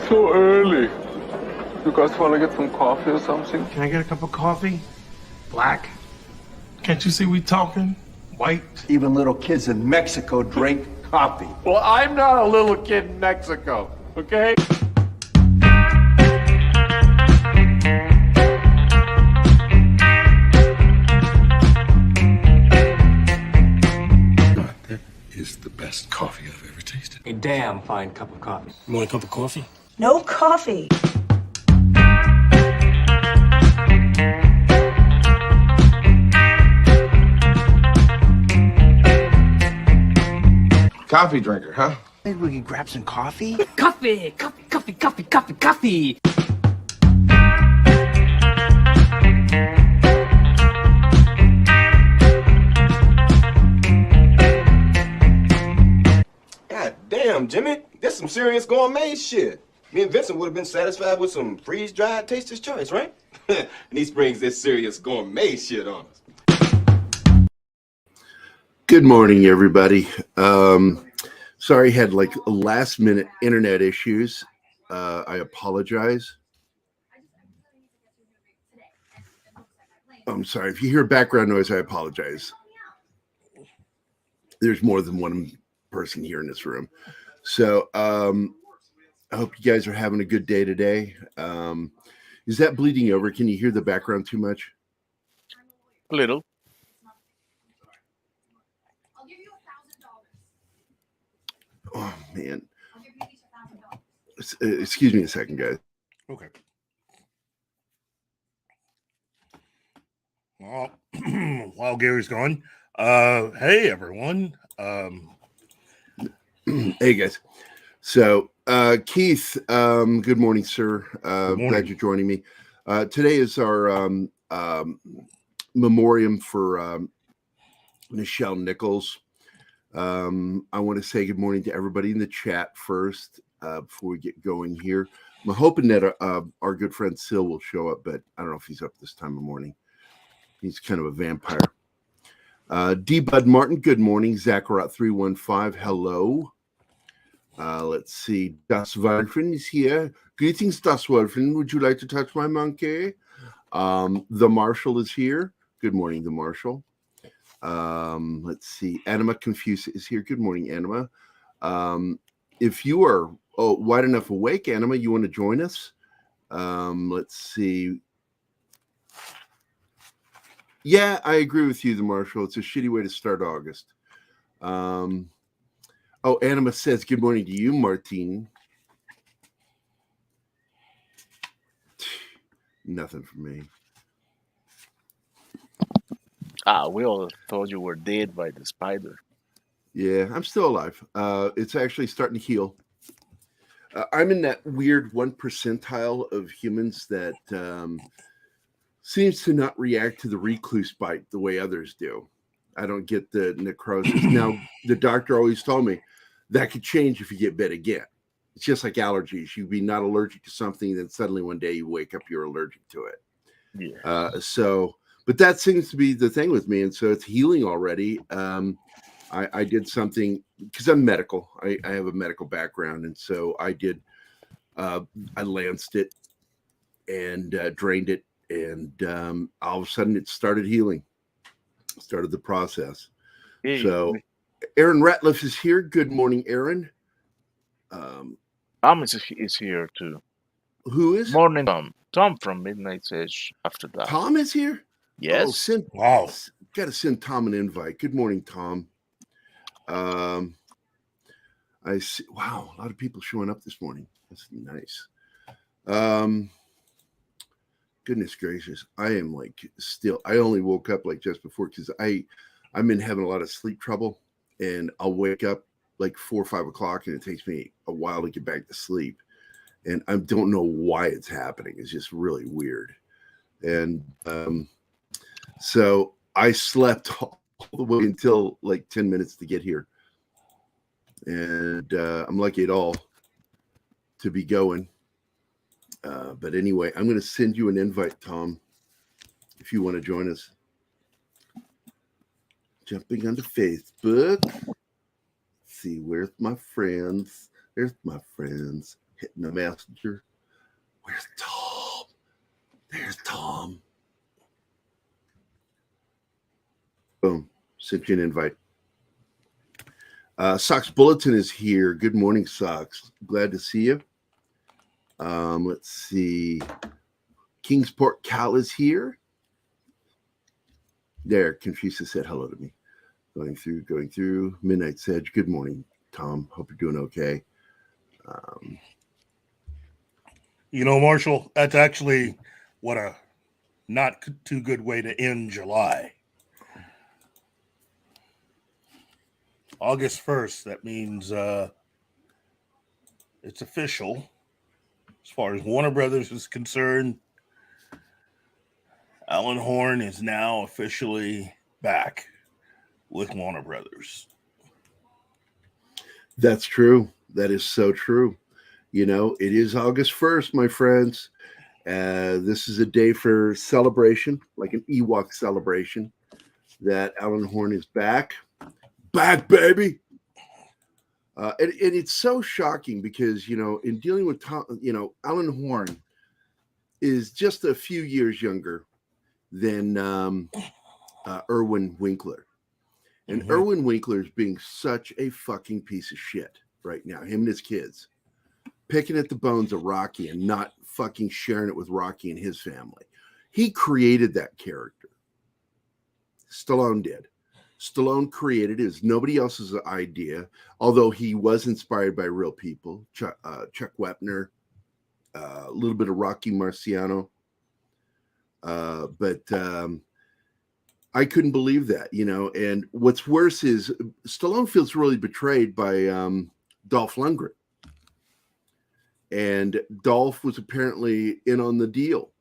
so early. You guys want to get some coffee or something? Can I get a cup of coffee? Black? Can't you see we talking? White? Even little kids in Mexico drink coffee. Well, I'm not a little kid in Mexico, okay? That is the best coffee I've ever tasted. A damn fine cup of coffee. You want a cup of coffee? No coffee. Coffee drinker, huh? Maybe we could grab some coffee? Coffee! Coffee, coffee, coffee, coffee, coffee! God damn, Jimmy. That's some serious gourmet shit. Me and Vincent would have been satisfied with some freeze-dried Taster's Choice, right? And he springs this serious gourmet shit on us. Good morning, everybody. Sorry, had like last-minute internet issues. I apologize. I'm sorry. If you hear background noise, I apologize. There's more than one person here in this room. So I hope you guys are having a good day today. Is that bleeding over? Can you hear the background too much? A little. Oh, man. Excuse me a second, guys. Okay. Well, while Gary's gone, hey, everyone. Hey, guys. So, Keith, good morning, sir. morning. Glad you're joining me. Today is our memoriam for Nichelle Nichols. I want to say good morning to everybody in the chat first before we get going here. I'm hoping that our good friend Sil will show up, but I don't know if he's up this time of morning. He's kind of a vampire. D. Bud Martin, good morning. Zachariah 315, hello. Let's see. Das Wolfen is here. Greetings, Das Wolfen. Would you like to touch my monkey? The Marshal is here. Good morning, the Marshal. Let's see. Anima Confusa is here. Good morning, Anima. If you are wide enough awake, Anima, you want to join us? Let's see. Yeah, I agree with you, the Marshal. It's a shitty way to start August. Anima says good morning to you, Martine. Nothing for me. We all thought you were dead by the spider. Yeah, I'm still alive. It's actually starting to heal. I'm in that weird 1 percentile of humans that seems to not react to the recluse bite the way others do. I don't get the necrosis. Now, the doctor always told me that could change if you get bit again. It's just like allergies. You'd be not allergic to something, then suddenly one day you wake up, you're allergic to it. Yeah. But that seems to be the thing with me. And so it's healing already. I did something because I'm medical. I have a medical background. And so I did, I lanced it and drained it. And all of a sudden it started healing, started the process. Hey. So Aaron Ratliff is here. Good morning, Aaron. Tom is here too. Who is? Morning, Tom. Tom from Midnight Edge after that. Tom is here? Yes. Wow. Got to send Tom an invite. Good morning, Tom. I see. Wow, a lot of people showing up this morning. That's nice. Goodness gracious, I am like still. I only woke up like just before because I'm been having a lot of sleep trouble, and I'll wake up like 4 or 5 o'clock, and it takes me a while to get back to sleep, and I don't know why it's happening. It's just really weird, and so I slept all the way until like 10 minutes to get here, and I'm lucky at all to be going. But anyway, I'm going to send you an invite, Tom, if you want to join us. Jumping onto Facebook. Let's see, where's my friends? There's my friends. hitting the messenger. Where's Tom? There's Tom. Boom. Sent you an invite. Sox Bulletin is here. Good morning, Sox. Glad to see you. Let's see. Kingsport Cal is here. There, Confucius said hello to me. Going through. Midnight Sedge. Good morning, Tom. Hope you're doing okay. Marshall, that's actually what a not too good way to end July. August 1st, that means it's official. As far as Warner Brothers is concerned, Alan Horn is now officially back with Warner Brothers. That's true. That is so true. It is August 1st, my friends. This is a day for celebration, like an Ewok celebration, that Alan Horn is back. Back, baby. And it's so shocking because, in dealing with Tom, Alan Horn is just a few years younger than Irwin Winkler. And Irwin Winkler is being such a fucking piece of shit right now, him and his kids, picking at the bones of Rocky and not fucking sharing it with Rocky and his family. He created that character. Stallone did. Stallone created it. It was nobody else's idea, although he was inspired by real people. Chuck Wepner, a little bit of Rocky Marciano. But I couldn't believe that, and what's worse is Stallone feels really betrayed by Dolph Lundgren. And Dolph was apparently in on the deal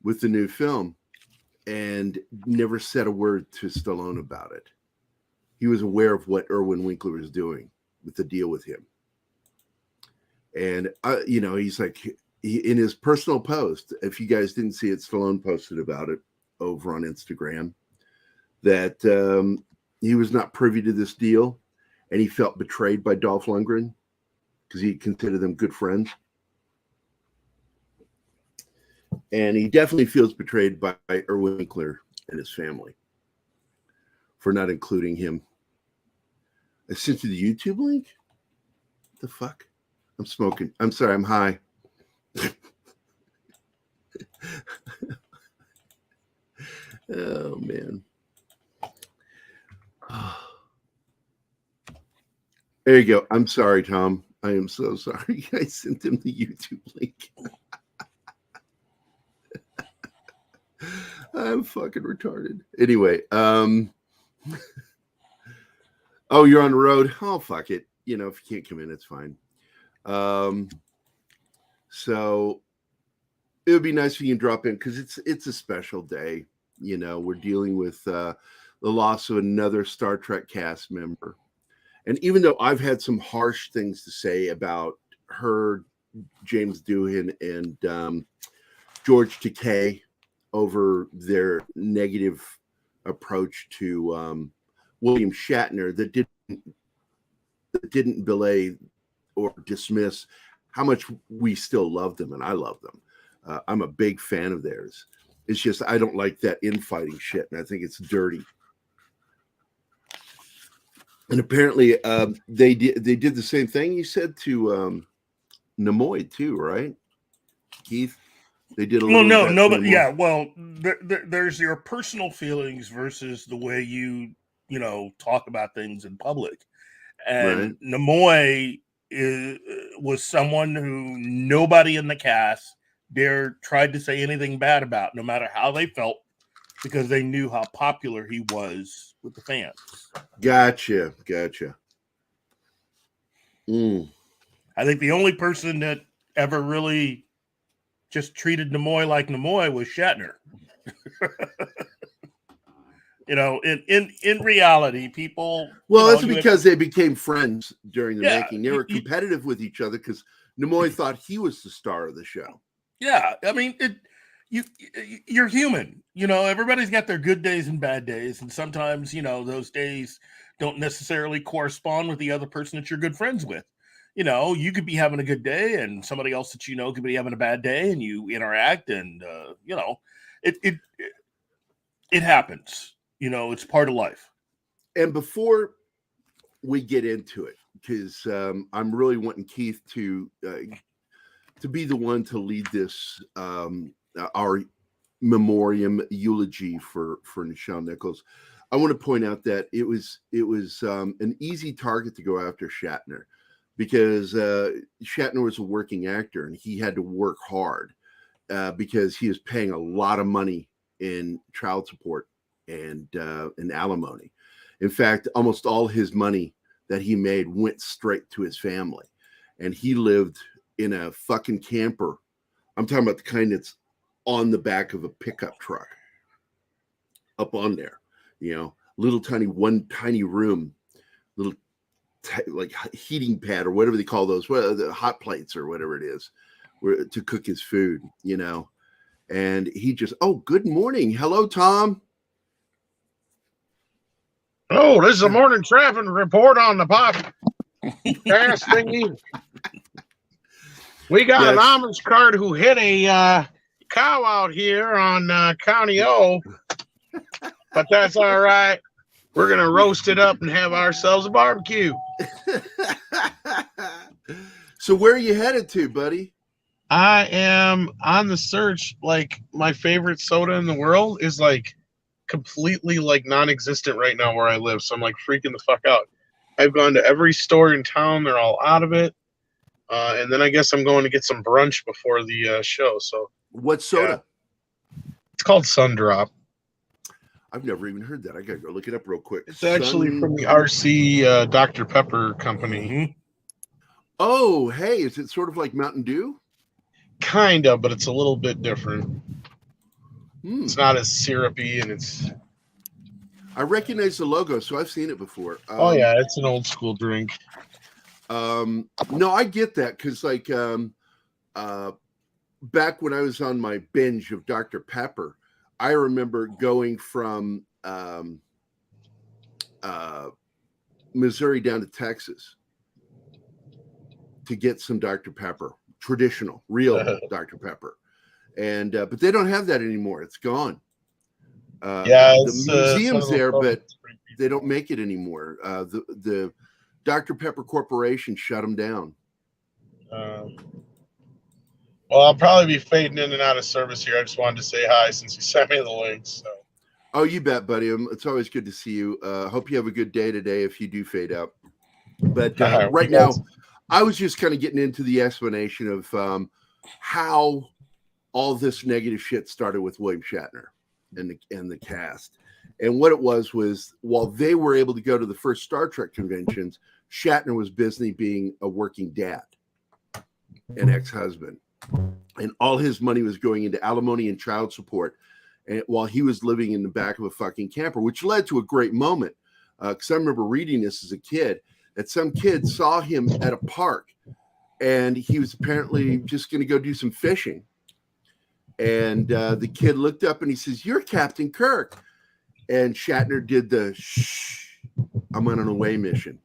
with the new film and never said a word to Stallone about it. He was aware of what Irwin Winkler was doing with the deal with him. And, he's like, in his personal post, if you guys didn't see it, Stallone posted about it over on Instagram, that he was not privy to this deal and he felt betrayed by Dolph Lundgren because he considered them good friends. And he definitely feels betrayed by Irwin Winkler and his family for not including him. I sent you the YouTube link? What the fuck? I'm smoking. I'm sorry, I'm high. Oh, man. There you go. I'm sorry, Tom. I am so sorry. I sent him the YouTube link. I'm fucking retarded. Anyway, oh, you're on the road? Oh, fuck it. If you can't come in, it's fine. So it would be nice if you can drop in because it's a special day. We're dealing with the loss of another Star Trek cast member. And even though I've had some harsh things to say about her, James Doohan, and George Takei over their negative approach to William Shatner, that didn't belay or dismiss how much we still love them, and I love them. I'm a big fan of theirs. It's just I don't like that infighting shit, and I think it's dirty. And apparently, they did the same thing you said to Nimoy too, right, Keith? They did a little. Well, no, but yeah. Well, there's your personal feelings versus the way you talk about things in public. And right. Nimoy was someone who nobody in the cast tried to say anything bad about, no matter how they felt, because they knew how popular he was with the fans. Gotcha. I think the only person that ever really just treated Nimoy like Nimoy was Shatner. In reality, people. Well, that's because they became friends during the making. They were competitive with each other because Nimoy thought he was the star of the show. Yeah, I mean, you're human. Everybody's got their good days and bad days, and sometimes those days don't necessarily correspond with the other person that you're good friends with. you know, you could be having a good day and somebody else that you know could be having a bad day, and you interact, and you know, it happens. You know, it's part of life. And before we get into it, because I'm really wanting Keith to be the one to lead this our memoriam eulogy for Nichelle Nichols. I want to point out that it was an easy target to go after Shatner, because Shatner was a working actor and he had to work hard because he was paying a lot of money in child support and alimony. In fact, almost all his money that he made went straight to his family, and he lived in a fucking camper. I'm talking about the kind that's on the back of a pickup truck, up on there, you know, one tiny room, little like heating pad or whatever they call those, the hot plates or whatever it is, to cook his food, you know. And he just, oh, good morning. Hello, Tom. Oh, this is a morning traffic report on the podcast thingy. We got an Amish cart who hit a cow out here on County O, but that's all right. We're going to roast it up and have ourselves a barbecue. So where are you headed to, buddy? I am on the search. Like, my favorite soda in the world is like completely like non-existent right now where I live. So I'm like freaking the fuck out. I've gone to every store in town. They're all out of it. And then I guess I'm going to get some brunch before the show. So what soda? Yeah. It's called Sundrop. I've never even heard that. I gotta go look it up real quick. It's actually from the RC Dr. Pepper company. Mm-hmm. Oh, hey, is it sort of like Mountain Dew? Kind of, but it's a little bit different. It's not as syrupy, and it's... I recognize the logo, so I've seen it before. Oh, yeah, it's an old school drink. No, I get that, because like back when I was on my binge of Dr. Pepper, I remember going from Missouri down to Texas to get some Dr. Pepper, traditional, real Dr. Pepper. And but they don't have that anymore. It's gone. The museum's there, but they don't make it anymore. The Dr. Pepper Corporation shut them down. Well, I'll probably be fading in and out of service here. I just wanted to say hi since you sent me the links. So. Oh, you bet, buddy. It's always good to see you. Hope you have a good day today if you do fade out. But right now, I was just kind of getting into the explanation of how all this negative shit started with William Shatner and the cast. And what it was while they were able to go to the first Star Trek conventions, Shatner was busy being a working dad, an ex-husband. And all his money was going into alimony and child support, and while he was living in the back of a fucking camper, which led to a great moment. Because I remember reading this as a kid, that some kid saw him at a park, and he was apparently just going to go do some fishing. And the kid looked up and he says, "You're Captain Kirk." And Shatner did the shh, I'm on an away mission,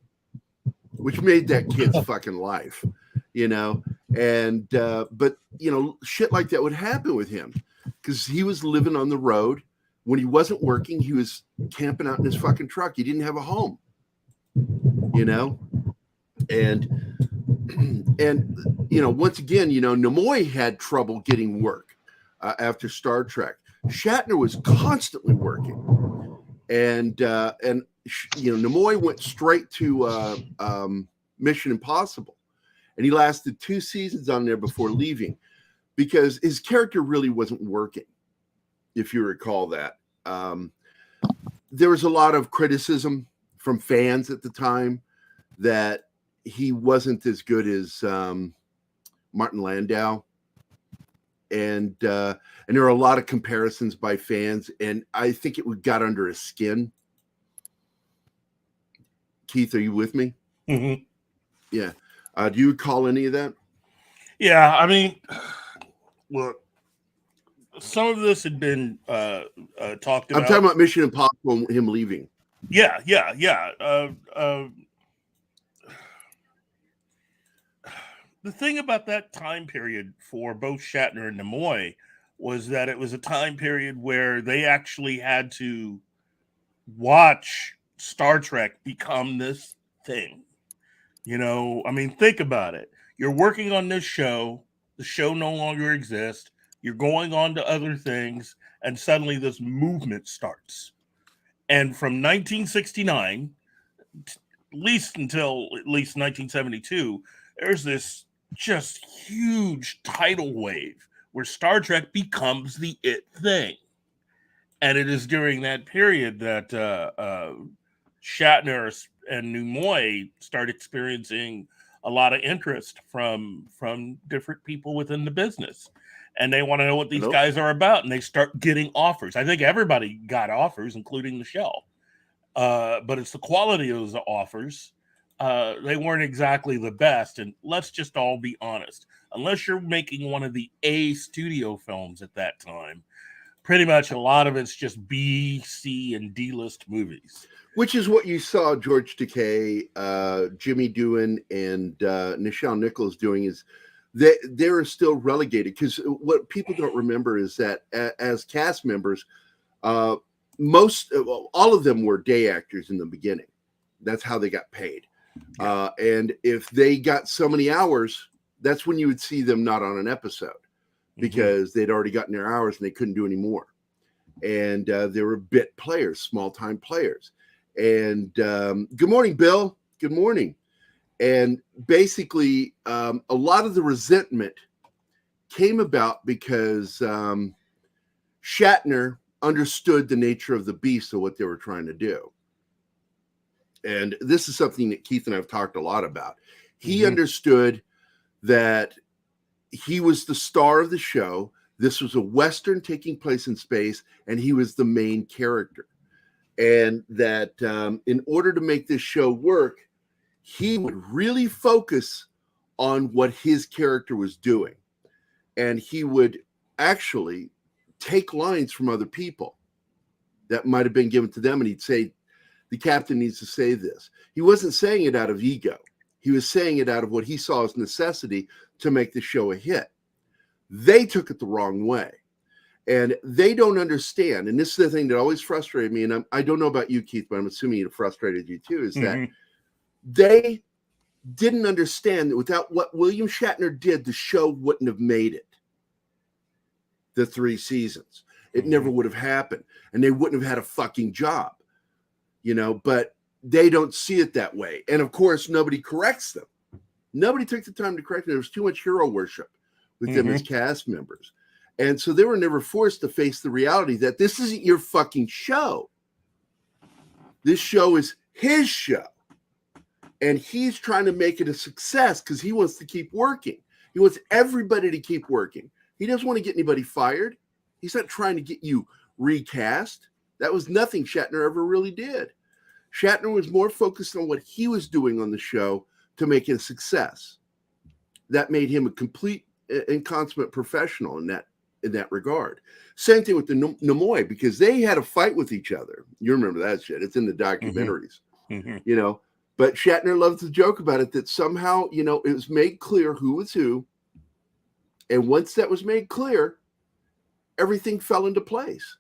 which made that kid's fucking life, you know. And but you know, shit like that would happen with him because he was living on the road. When he wasn't working, he was camping out in his fucking truck. He didn't have a home, you know. And you know, once again, you know, Nimoy had trouble getting work after Star Trek. Shatner was constantly working, and you know, Nimoy went straight to Mission Impossible. And he lasted 2 seasons on there before leaving because his character really wasn't working, if you recall that. There was a lot of criticism from fans at the time that he wasn't as good as Martin Landau. And there are a lot of comparisons by fans, and I think it got under his skin. Keith, are you with me? Mm-hmm. Yeah. Do you recall any of that? Yeah, I mean, look, some of this had been talked about. I'm talking about Mission Impossible and him leaving. Yeah. the thing about that time period for both Shatner and Nimoy was that it was a time period where they actually had to watch Star Trek become this thing. You know, I mean, think about it. You're working on this show. The show no longer exists. You're going on to other things, and suddenly this movement starts. And from 1969, at least until at least 1972, there's this just huge tidal wave where Star Trek becomes the it thing. And it is during that period that Shatner and Nimoy start experiencing a lot of interest from different people within the business. And they want to know what these guys are about, and they start getting offers. I think everybody got offers, including Nichelle. But it's the quality of those offers. They weren't exactly the best. And let's just all be honest. Unless you're making one of the A studio films at that time, pretty much a lot of it's just B, C, and D-list movies. Which is what you saw George Takei, Jimmy doing, and Nichelle Nichols doing. Is they're still relegated, because what people don't remember is that as cast members, all of them were day actors in the beginning. That's how they got paid. And if they got so many hours, that's when you would see them not on an episode, because they'd already gotten their hours and they couldn't do any more. And they were bit players, small-time players. And good morning, Bill. Good morning. And basically, a lot of the resentment came about because Shatner understood the nature of the beast of what they were trying to do. And this is something that Keith and I have talked a lot about. He understood that he was the star of the show. This was a Western taking place in space, and he was the main character. And that in order to make this show work, he would really focus on what his character was doing. And he would actually take lines from other people that might have been given to them, and he'd say, the captain needs to say this. He wasn't saying it out of ego. He was saying it out of what he saw as necessity to make the show a hit. They took it the wrong way. And they don't understand, and this is the thing that always frustrated me, and I don't know about you, Keith, but I'm assuming it frustrated you too, is that they didn't understand that without what William Shatner did, the show wouldn't have made it. The 3 seasons. It never would have happened, and they wouldn't have had a fucking job, you know, but they don't see it that way. And of course, nobody corrects them. Nobody took the time to correct them. There was too much hero worship with them as cast members. And so they were never forced to face the reality that this isn't your fucking show. This show is his show. And he's trying to make it a success because he wants to keep working. He wants everybody to keep working. He doesn't want to get anybody fired. He's not trying to get you recast. That was nothing Shatner ever really did. Shatner was more focused on what he was doing on the show to make it a success. That made him a complete and consummate professional in that regard. Same thing with the Nimoy, because they had a fight with each other. You remember that shit. It's in the documentaries, you know. But Shatner loves to joke about it, that somehow, you know, it was made clear who was who. And once that was made clear, everything fell into place.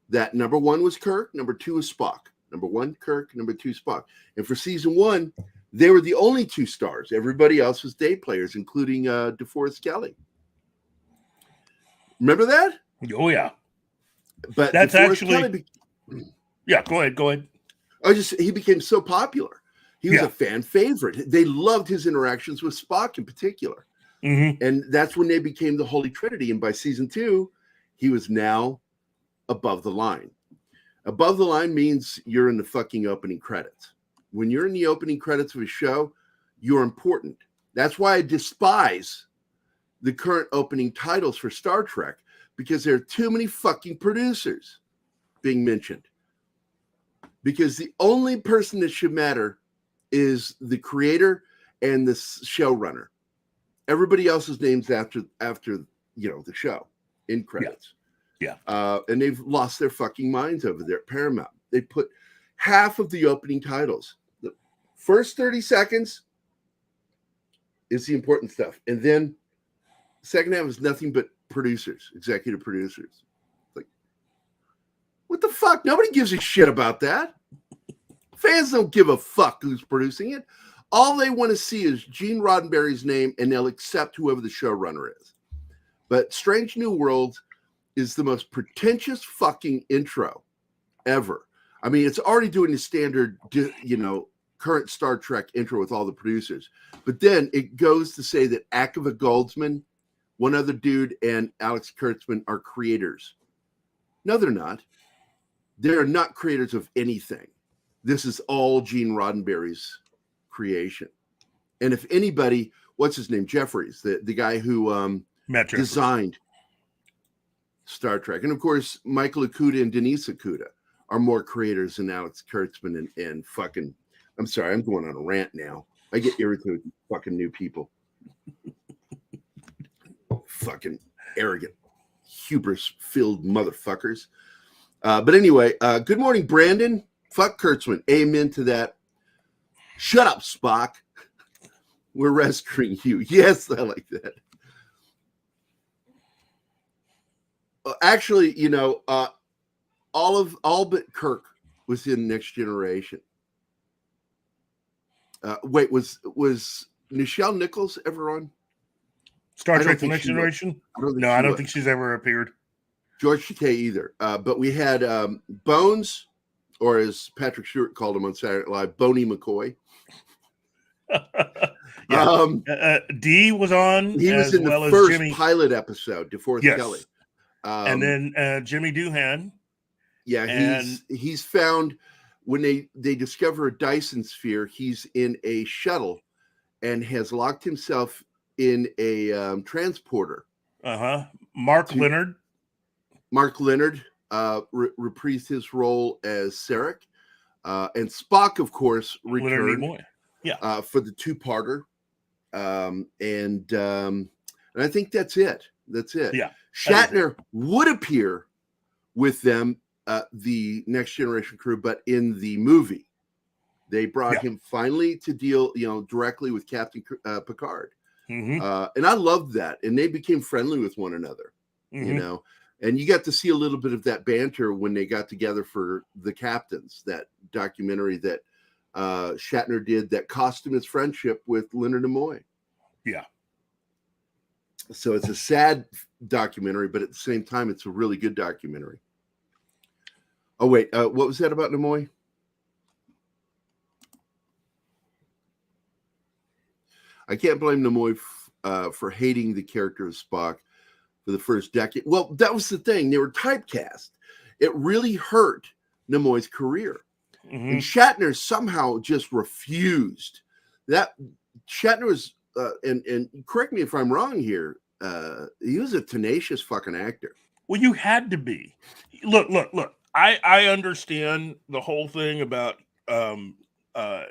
That number 1 was Kirk, number 2 was Spock. Number 1, Kirk, number 2, Spock. And for season 1, they were the only 2 stars. Everybody else was day players, including DeForest Kelley. Remember that? Oh, yeah. But that's DeForest actually... Yeah, go ahead. He became so popular. He was a fan favorite. They loved his interactions with Spock in particular. And that's when they became the Holy Trinity. And by season 2, he was now above the line. Above the line means you're in the fucking opening credits. When you're in the opening credits of a show, you're important. That's why I despise the current opening titles for Star Trek, because there are too many fucking producers being mentioned. Because the only person that should matter is the creator and the showrunner. Everybody else's names after you know, the show in credits. And they've lost their fucking minds over there at Paramount. They put half of the opening titles. The first 30 seconds, is the important stuff. And then second half is nothing but producers, executive producers. Like, what the fuck? Nobody gives a shit about that. Fans don't give a fuck who's producing it. All they want to see is Gene Roddenberry's name, and they'll accept whoever the showrunner is. But Strange New Worlds is the most pretentious fucking intro ever. I mean, it's already doing the standard, current Star Trek intro with all the producers. But then it goes to say that Akiva Goldsman, one other dude, and Alex Kurtzman are creators. No, they're not. They're not creators of anything. This is all Gene Roddenberry's creation. And if anybody, what's his name? Jeffries, the guy who designed Star Trek. And of course, Michael Okuda and Denise Okuda are more creators than Alex Kurtzman and fucking, I'm sorry, I'm going on a rant now. I get irritated with fucking new people. Fucking arrogant, hubris-filled motherfuckers. But anyway, good morning, Brandon. Fuck Kurtzman. Amen to that. Shut up, Spock. We're rescuing you. Yes, I like that. Actually, all but Kirk was in Next Generation. Wait, was Nichelle Nichols ever on Star Trek: The Next Generation? I don't think she's ever appeared. George Takei either. But we had Bones, or as Patrick Stewart called him on Saturday Night Live, Boney McCoy. Dee was on. He was in the first pilot episode, DeForest Kelly. And then Jimmy Doohan. Yeah, he's found when they discover a Dyson sphere, he's in a shuttle and has locked himself in a transporter. Mark Leonard reprised his role as Sarek. And Spock, of course, returned for the two-parter. And I think that's it. Yeah. Shatner would appear with them, the Next Generation crew, but in the movie, they brought him finally to deal, directly with Captain Picard. And I loved that. And they became friendly with one another, and you got to see a little bit of that banter when they got together for The Captains, that documentary that Shatner did that cost him his friendship with Leonard Nimoy. Yeah. So it's a sad documentary, but at the same time, it's a really good documentary. Oh, wait. What was that about Nimoy? I can't blame Nimoy for hating the character of Spock for the first decade. Well, that was the thing. They were typecast. It really hurt Nimoy's career. And Shatner somehow just refused. That Shatner was, and correct me if I'm wrong here, he was a tenacious fucking actor. Well, you had to be. Look. I understand the whole thing about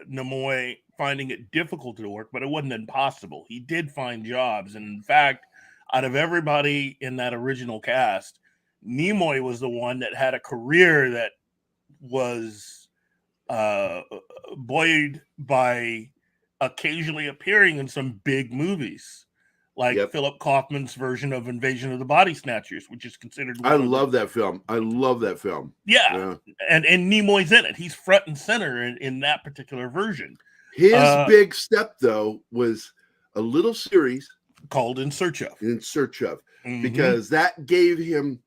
Nimoy finding it difficult to work, but it wasn't impossible. He did find jobs. And in fact, out of everybody in that original cast, Nimoy was the one that had a career that was buoyed by occasionally appearing in some big movies, like Philip Kaufman's version of Invasion of the Body Snatchers, which is considered. I love that film. Yeah. And Nimoy's in it. He's front and center in that particular version. His big step, though, was a little series called In Search Of, because that gave him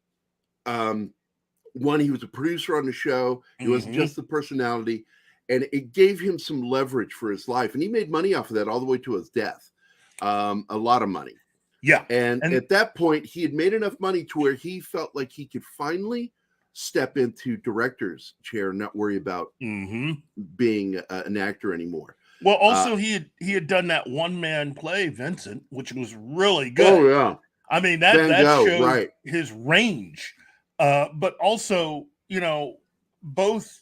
one. He was a producer on the show. He wasn't just the personality, and it gave him some leverage for his life, and he made money off of that all the way to his death. A lot of money. Yeah. And at that point, he had made enough money to where he felt like he could finally step into director's chair and not worry about being an actor anymore. Well, also he had done that one-man play, Vincent, which was really good. Oh, yeah. I mean, that showed his range. But also, both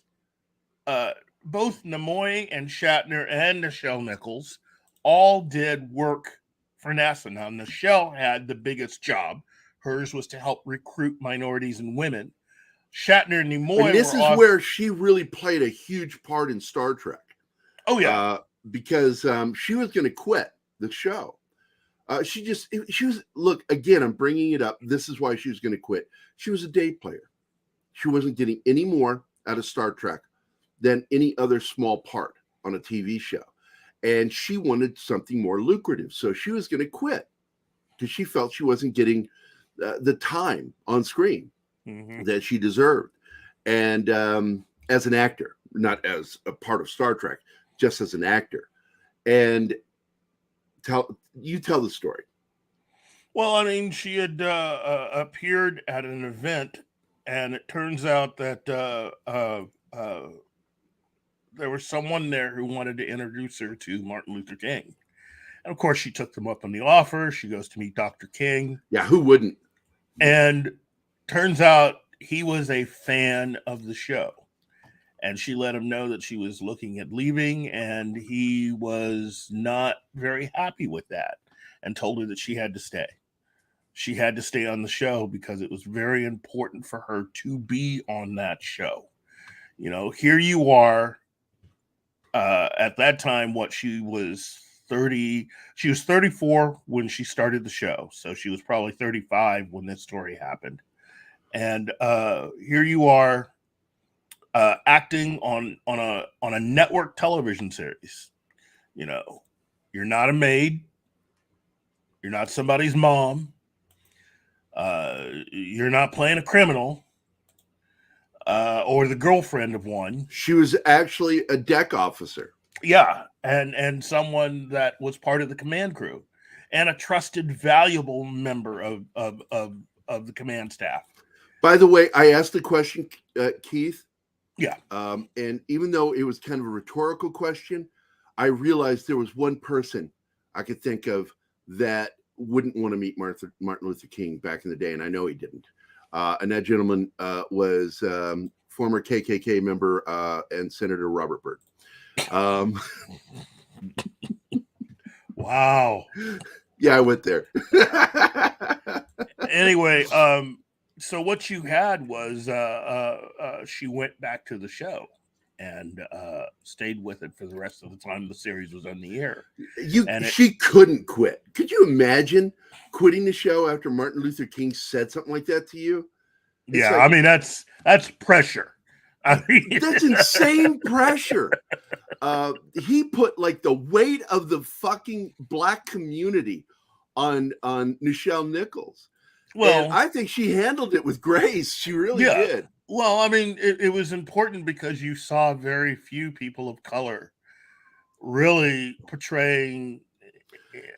Nimoy and Shatner and Nichelle Nichols all did work for NASA. Now, Nichelle had the biggest job. Hers was to help recruit minorities and women. Shatner and Nimoy. And this is where she really played a huge part in Star Trek. Oh, yeah. Because she was going to quit the show. She was, look, again, I'm bringing it up. This is why she was going to quit. She was a day player. She wasn't getting any more out of Star Trek than any other small part on a TV show. And she wanted something more lucrative. So she was going to quit because she felt she wasn't getting the time on screen that she deserved. And as an actor, not as a part of Star Trek, just as an actor. And tell the story. Well, I mean, she had appeared at an event, and it turns out that there was someone there who wanted to introduce her to Martin Luther King. And of course, she took them up on the offer. She goes to meet Dr. King. Yeah, who wouldn't? And turns out he was a fan of the show. And she let him know that she was looking at leaving, and he was not very happy with that and told her that she had to stay. She had to stay on the show because it was very important for her to be on that show. You know, here you are. At that time, she was 30. She was 34 when she started the show. So she was probably 35 when this story happened. And here you are acting on a network television series. You know, you're not a maid. You're not somebody's mom. You're not playing a criminal. Or the girlfriend of one. She was actually a deck officer. Yeah, and someone that was part of the command crew, and a trusted, valuable member of the command staff. By the way, I asked the question, Keith. Yeah. And even though it was kind of a rhetorical question, I realized there was one person I could think of that wouldn't want to meet Martin Luther King back in the day, and I know he didn't. And that gentleman was former KKK member and Senator Robert Byrd. Wow. Yeah, I went there. Anyway, so what you had was she went back to the show and stayed with it for the rest of the time the series was on the air. She couldn't quit. Could you imagine quitting the show after Martin Luther King said something like that to you? It's I mean, that's pressure. I mean, that's insane pressure. He put like the weight of the fucking black community on Nichelle Nichols. Well, and I think she handled it with grace. She really did. Well, I mean, it was important because you saw very few people of color really portraying.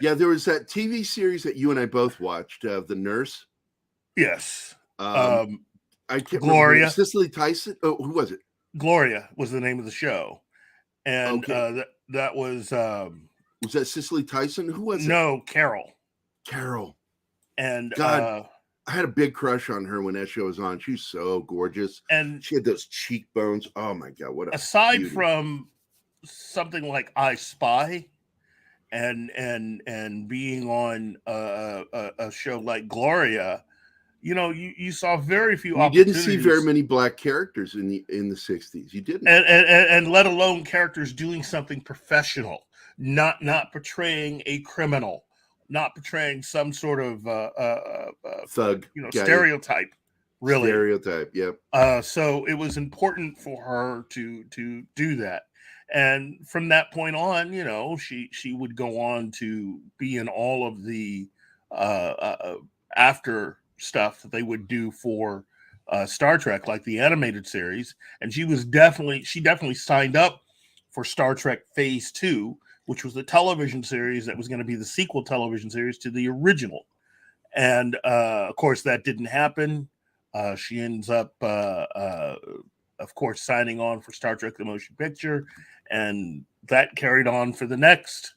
Yeah, there was that TV series that you and I both watched, The Nurse. Yes. I can't Gloria. remember. Cicely Tyson. Oh, who was it? Gloria was the name of the show. And that was that Cicely Tyson? Who was it? No, Carol. And God, I had a big crush on her when that show was on. She's so gorgeous, and she had those cheekbones. Oh my God, what a aside beauty. From something like I Spy, and being on a show like Gloria, you know, you saw very few. You didn't see very many black characters in the 60s. You didn't, and let alone characters doing something professional, not portraying a criminal. Not portraying some sort of thug, stereotype, really. Stereotype, yep. So it was important for her to do that, and from that point on, you know, she would go on to be in all of the after stuff that they would do for Star Trek, like the animated series, and she definitely signed up for Star Trek Phase 2. Which was the television series that was going to be the sequel television series to the original. And, of course, that didn't happen. She ends up, of course, signing on for Star Trek The Motion Picture. And that carried on for the next,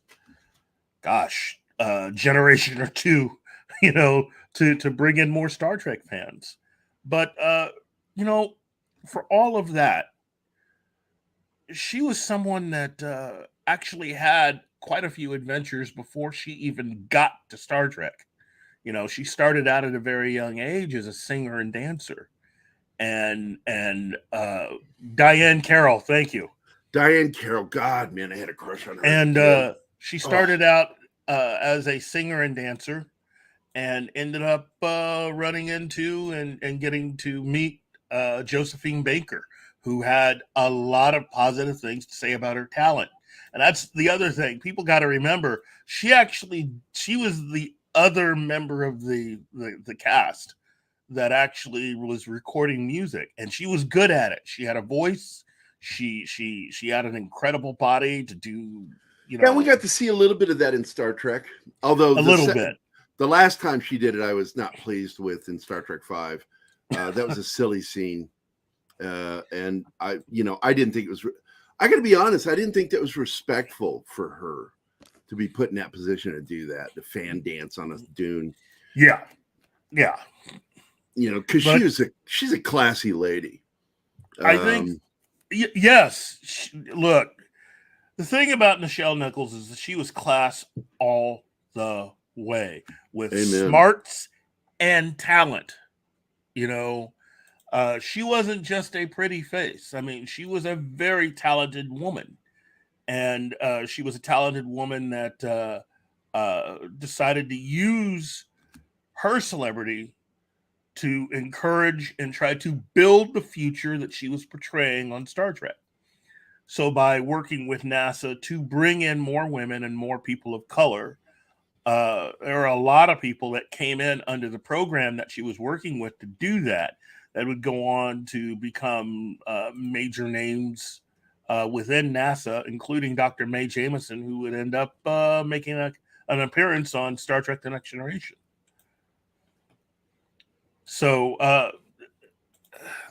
generation or two, you know, to bring in more Star Trek fans. But, you know, for all of that, she was someone that actually had quite a few adventures before she even got to Star Trek. You know, she started out at a very young age as a singer and dancer. And Diane Carroll, thank you. Diane Carroll, God, man, I had a crush on her. And she started out as a singer and dancer, and ended up running into and getting to meet Josephine Baker, who had a lot of positive things to say about her talent. And that's the other thing. People got to remember, she was the other member of the cast that actually was recording music, and she was good at it. She had a voice. She had an incredible body to do, Yeah, we got to see a little bit of that in Star Trek. Although a little bit. The last time she did it, I was not pleased with in Star Trek V. That was a silly scene. And I didn't think it was, I got to be honest, I didn't think that was respectful for her to be put in that position to do that, the fan dance on a dune. Yeah. Yeah. Because she's a classy lady. I think, yes. Look, the thing about Nichelle Nichols is that she was class all the way with smarts and talent. She wasn't just a pretty face. I mean, she was a very talented woman. And she was a talented woman that decided to use her celebrity to encourage and try to build the future that she was portraying on Star Trek. So by working with NASA to bring in more women and more people of color, there are a lot of people that came in under the program that she was working with to do that would go on to become major names within NASA, including Dr. Mae Jemison, who would end up making an appearance on Star Trek The Next Generation. So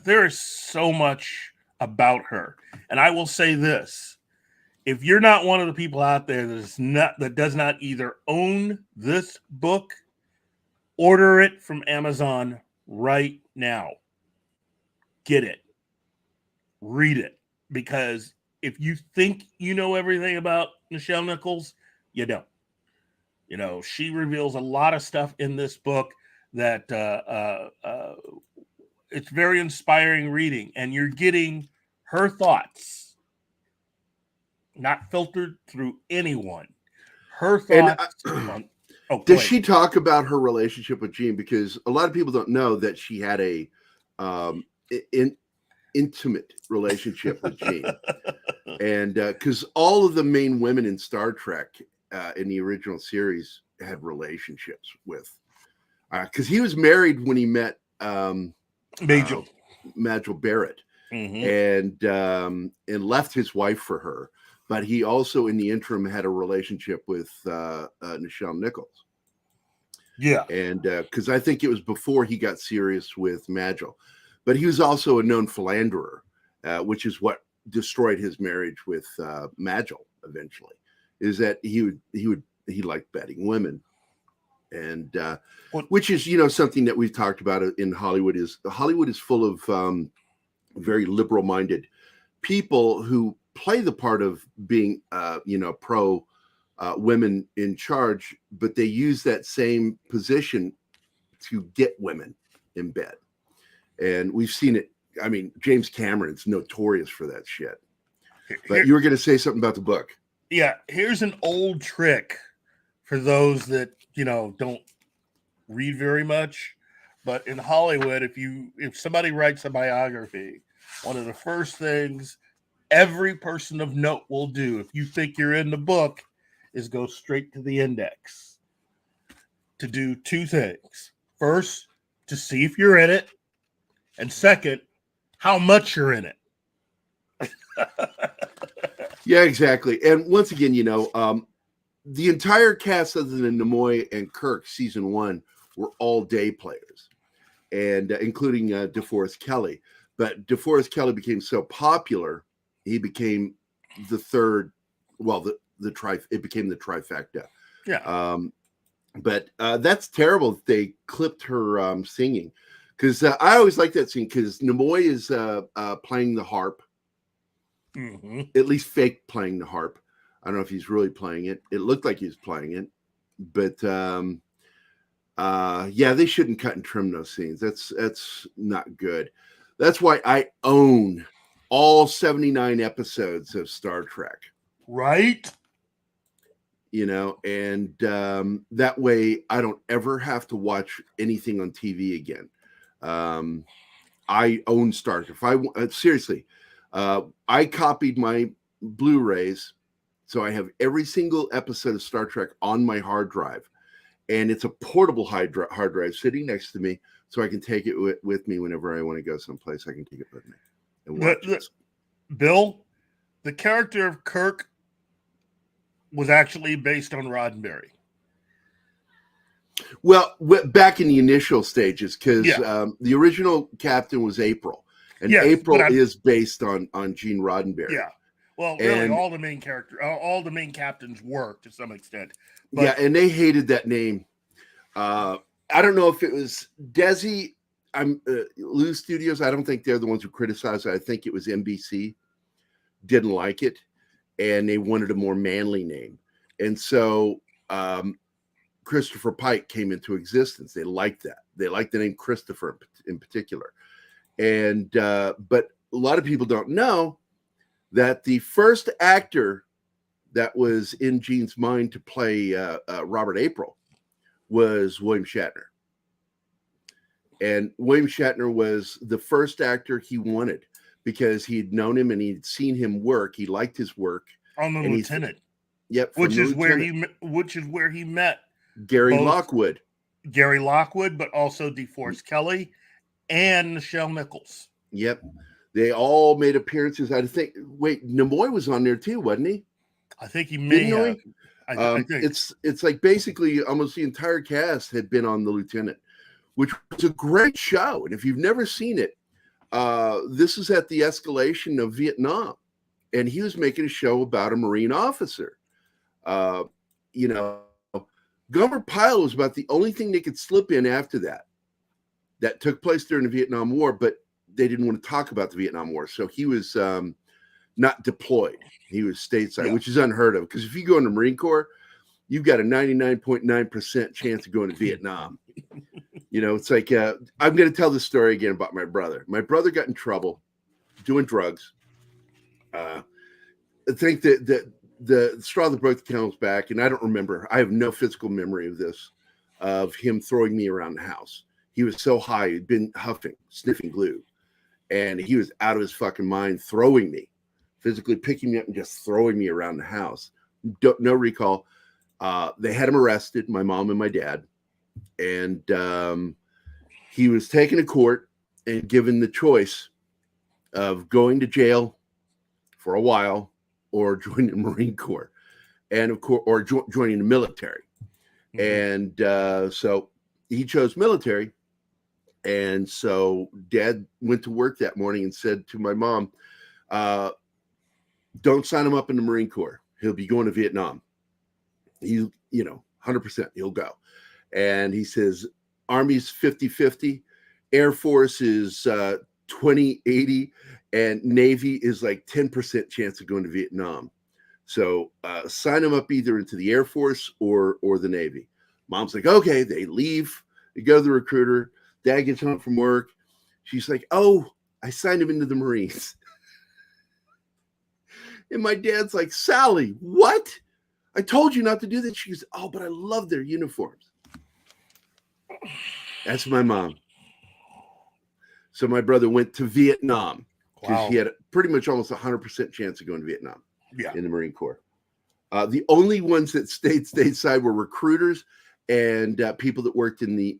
there is so much about her. And I will say this. If you're not one of the people out there that does not either own this book, order it from Amazon right now. Get it. Read it. Because if you think you know everything about Nichelle Nichols, you don't. She reveals a lot of stuff in this book that it's very inspiring reading, and you're getting her thoughts, not filtered through anyone. Her thoughts. Does she talk about her relationship with Gene? Because a lot of people don't know that she had a intimate relationship with Gene, and because all of the main women in Star Trek in the original series had relationships with. Because he was married when he met Majel Barrett, and left his wife for her. But he also, in the interim, had a relationship with Nichelle Nichols. Yeah, and because I think it was before he got serious with Majel, but he was also a known philanderer, which is what destroyed his marriage with Majel eventually. Is that he liked betting women. And which is something that we've talked about in Hollywood is full of very liberal minded people who play the part of being pro women in charge, but they use that same position to get women in bed. And we've seen it. I mean, James Cameron's notorious for that shit. But you were going to say something about the book. Yeah, here's an old trick for those that don't read very much, but in Hollywood, if somebody writes a biography, one of the first things every person of note will do, if you think you're in the book, is go straight to the index to do two things. First, to see if you're in it, and second, how much you're in it. Yeah, exactly. And once again, the entire cast other than Nimoy and Kirk, season 1, were all day players, and including DeForest Kelley. But DeForest Kelley became so popular, he became the third. Well, it became the trifecta. Yeah. But that's terrible that they clipped her singing, because I always like that scene because Nimoy is playing the harp, at least fake playing the harp. I don't know if he's really playing it. It looked like he was playing it, but yeah, they shouldn't cut and trim those scenes. That's not good. That's why I own all 79 episodes of Star Trek. Right? you know, and that way I don't ever have to watch anything on TV again. I own Star Trek. Seriously, I copied my Blu-rays, so I have every single episode of Star Trek on my hard drive, and it's a portable hard drive sitting next to me, so I can take it with me whenever I want to go someplace. I can take it with me and watch it. Bill, the character of Kirk was actually based on Roddenberry. Well, back in the initial stages, because the original captain was April, and April is based on Gene Roddenberry. Yeah. Well, really, all the main captains were to some extent. But, and they hated that name. I don't know if it was Desi, Lou Studios. I don't think they're the ones who criticized it. I think it was NBC. Didn't like it, and they wanted a more manly name. And so Christopher Pike came into existence. They liked that. They liked the name Christopher in particular. And but a lot of people don't know that the first actor that was in Gene's mind to play Robert April was William Shatner. And William Shatner was the first actor he wanted because he'd known him and he'd seen him work. He liked his work. On the Lieutenant. Yep. Which is where he met Gary Lockwood. Gary Lockwood, but also DeForest Kelley and Nichelle Nichols. Yep. They all made appearances. I think, Nimoy was on there too, wasn't he? I think he may have. I think. It's like basically almost the entire cast had been on The Lieutenant, which was a great show. And if you've never seen it, this is at the escalation of Vietnam. And he was making a show about a Marine officer. You know, Gomer Pyle was about the only thing they could slip in after that took place during the Vietnam War, but they didn't want to talk about the Vietnam War. So he was not deployed. He was stateside, which is unheard of. Because if you go in the Marine Corps, you've got a 99.9% chance of going to Vietnam. You know, it's like, I'm going to tell the story again about my brother. My brother got in trouble doing drugs. I think that the straw that broke the camel's back, and I don't remember. I have no physical memory of this, of him throwing me around the house. He was so high, he'd been huffing, sniffing glue, and he was out of his fucking mind, throwing me, physically picking me up and just throwing me around the house. No recall. They had him arrested, my mom and my dad, and he was taken to court and given the choice of going to jail for a while or joining the Marine Corps, and of course, or joining the military. And so he chose military. And so Dad went to work that morning and said to my mom, don't sign him up in the Marine Corps. He'll be going to Vietnam. 100% he'll go. And he says, Army's 50-50, Air Force is 20-80, and Navy is like 10% chance of going to Vietnam. So sign him up either into the Air Force or the Navy. Mom's like, okay. They leave. They go to the recruiter. Dad gets home from work. She's like, oh, I signed him into the Marines. And my dad's like, Sally, what? I told you not to do that. She goes, oh, but I love their uniforms. That's my mom. So my brother went to Vietnam because he had pretty much almost 100% chance of going to Vietnam in the Marine Corps. The only ones that stayed stateside were recruiters and people that worked in the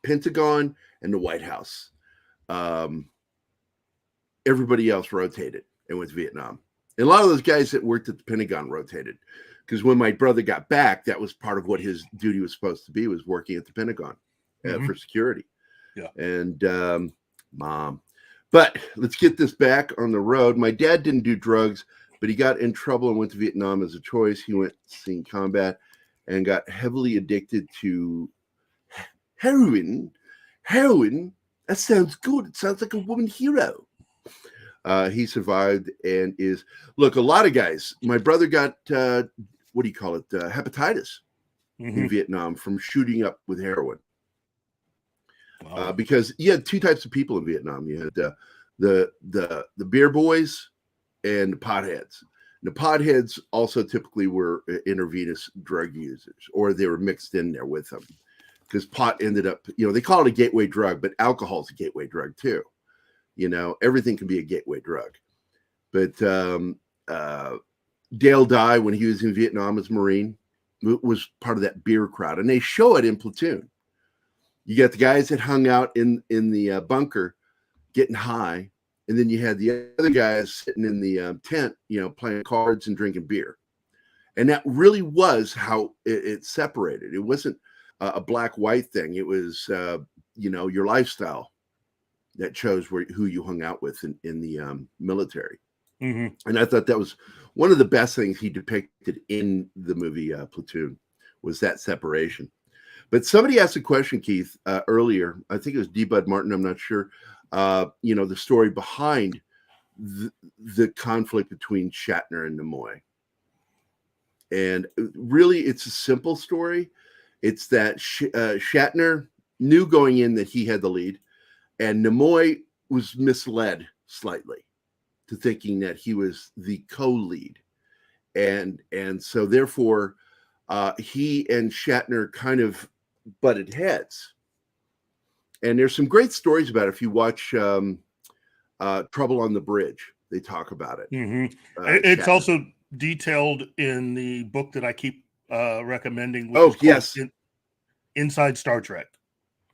Pentagon and the White House. Everybody else rotated and went to Vietnam. And a lot of those guys that worked at the Pentagon rotated because when my brother got back, that was part of what his duty was supposed to be, was working at the Pentagon for security. Yeah. And Mom. But let's get this back on the road. My dad didn't do drugs, but he got in trouble and went to Vietnam as a choice. He went seeing combat and got heavily addicted to heroin. Heroin? That sounds good. It sounds like a woman hero. He survived and is, look, a lot of guys. My brother got, hepatitis in Vietnam from shooting up with heroin. Wow. Because you had two types of people in Vietnam. You had the beer boys and the potheads. The potheads also typically were intravenous drug users, or they were mixed in there with them, because pot ended up, they call it a gateway drug, but alcohol is a gateway drug too. Everything can be a gateway drug. But Dale Dye, when he was in Vietnam as Marine, was part of that beer crowd, and they show it in Platoon. You got the guys that hung out in the bunker getting high, and then you had the other guys sitting in the tent, playing cards and drinking beer. And that really was how it separated. It wasn't a black-white thing. It was, your lifestyle that chose who you hung out with in the military. Mm-hmm. And I thought that was one of the best things he depicted in the movie Platoon, was that separation. But somebody asked a question, Keith, earlier. I think it was D. Bud Martin. I'm not sure. The story behind the conflict between Shatner and Nimoy. And really, it's a simple story. It's that Shatner knew going in that he had the lead, and Nimoy was misled slightly to thinking that he was the co-lead. And so therefore, he and Shatner kind of butted heads. And there's some great stories about it. If you watch Trouble on the Bridge, they talk about it. Mm-hmm. It's also detailed in the book that I keep recommending. Which is called Inside Star Trek.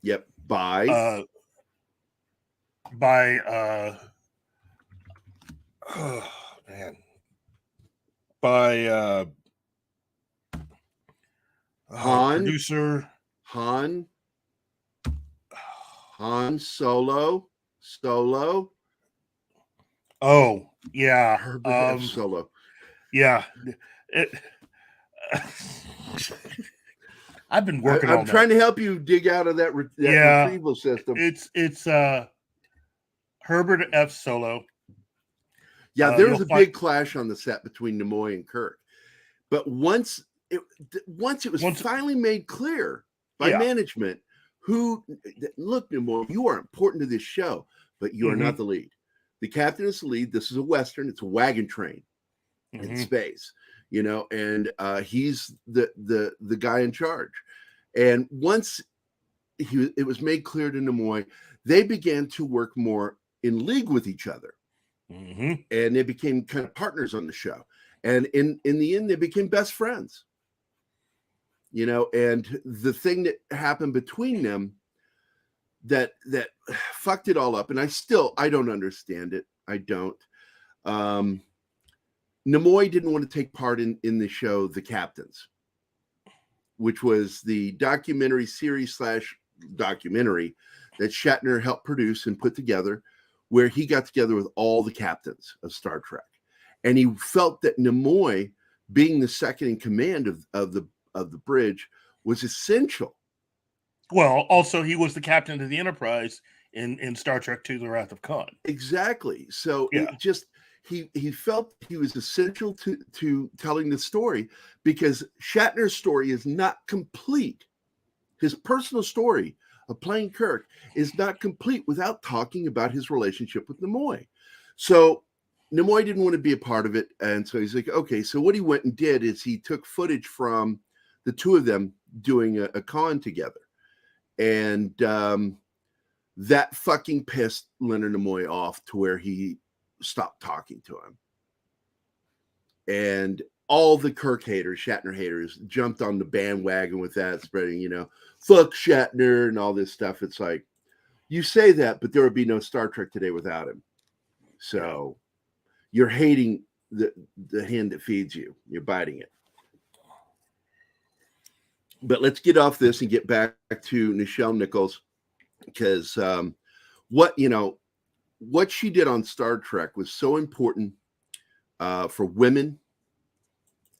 Yep. By producer Han Solo. Oh, yeah. Herbert Solo. Yeah. I've been working on I'm trying to help you dig out of that retrieval system. It's Herbert F. Solo. Yeah, there was a big clash on the set between Nimoy and Kirk. But once it was finally made clear by management, look, Nimoy, you are important to this show, but you are not the lead. The captain is the lead. This is a Western. It's a wagon train in space, and he's the guy in charge. And once it was made clear to Nimoy, they began to work more in league with each other. And they became kind of partners on the show. And in the end, they became best friends. And the thing that happened between them that fucked it all up, and I don't understand it. I don't. Nimoy didn't want to take part in the show The Captains, which was the documentary series / documentary that Shatner helped produce and put together, where he got together with all the captains of Star Trek. And he felt that Nimoy, being the second in command of the bridge, was essential. Well, also he was the captain of the Enterprise in Star Trek II: The Wrath of Khan. Exactly. So it just he felt he was essential to telling the story, because Shatner's story is not complete. His personal story of playing Kirk is not complete without talking about his relationship with Nimoy. So Nimoy didn't want to be a part of it. And so he's like, okay, so what he went and did is he took footage from the two of them doing a con together. And that fucking pissed Leonard Nimoy off to where he stopped talking to him. And all the Kirk haters, Shatner haters, jumped on the bandwagon with that, spreading, fuck Shatner and all this stuff. It's like, you say that, but there would be no Star Trek today without him. So you're hating the hand that feeds you. You're biting it. But let's get off this and get back to Nichelle Nichols, because what she did on Star Trek was so important for women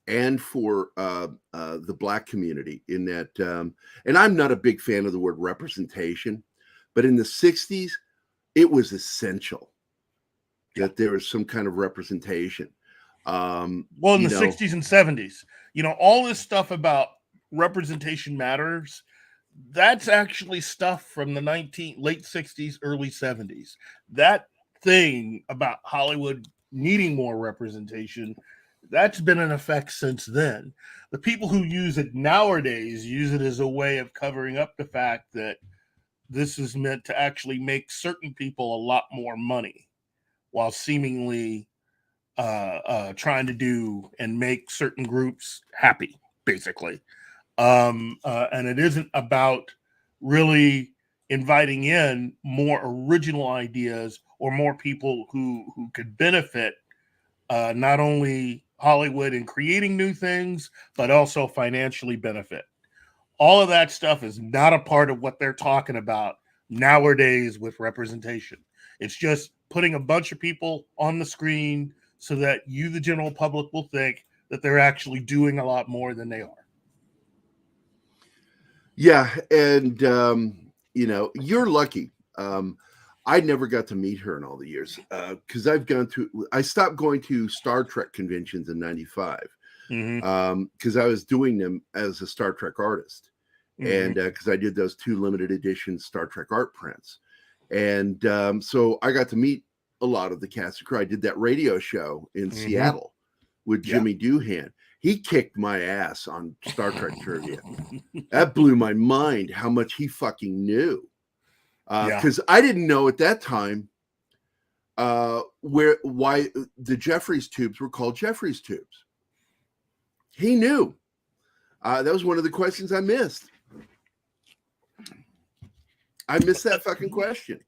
and for the Black community, in that, and I'm not a big fan of the word representation, but in the 60s, it was essential that there was some kind of representation. Well, in the 60s and 70s, all this stuff about representation matters, that's actually stuff from the late 60s, early 70s. That thing about Hollywood needing more representation, That's been in effect since then. The people who use it nowadays use it as a way of covering up the fact that this is meant to actually make certain people a lot more money while seemingly trying to do and make certain groups happy, basically. And it isn't about really inviting in more original ideas or more people who could benefit not only Hollywood in creating new things, but also financially benefit. All of that stuff is not a part of what they're talking about nowadays with representation. It's just putting a bunch of people on the screen so that you, the general public, will think that they're actually doing a lot more than they are. Yeah, and you're lucky. I never got to meet her in all the years because I stopped going to Star Trek conventions in '95 because I was doing them as a Star Trek artist, and because I did those 2 limited edition Star Trek art prints, and so I got to meet a lot of the cast and crew. I did that radio show in Seattle with Jimmy Doohan. He kicked my ass on Star Trek trivia. That blew my mind how much he fucking knew. Because I didn't know at that time why the Jeffries tubes were called Jeffries tubes. He knew. That was one of the questions I missed. I missed that fucking question.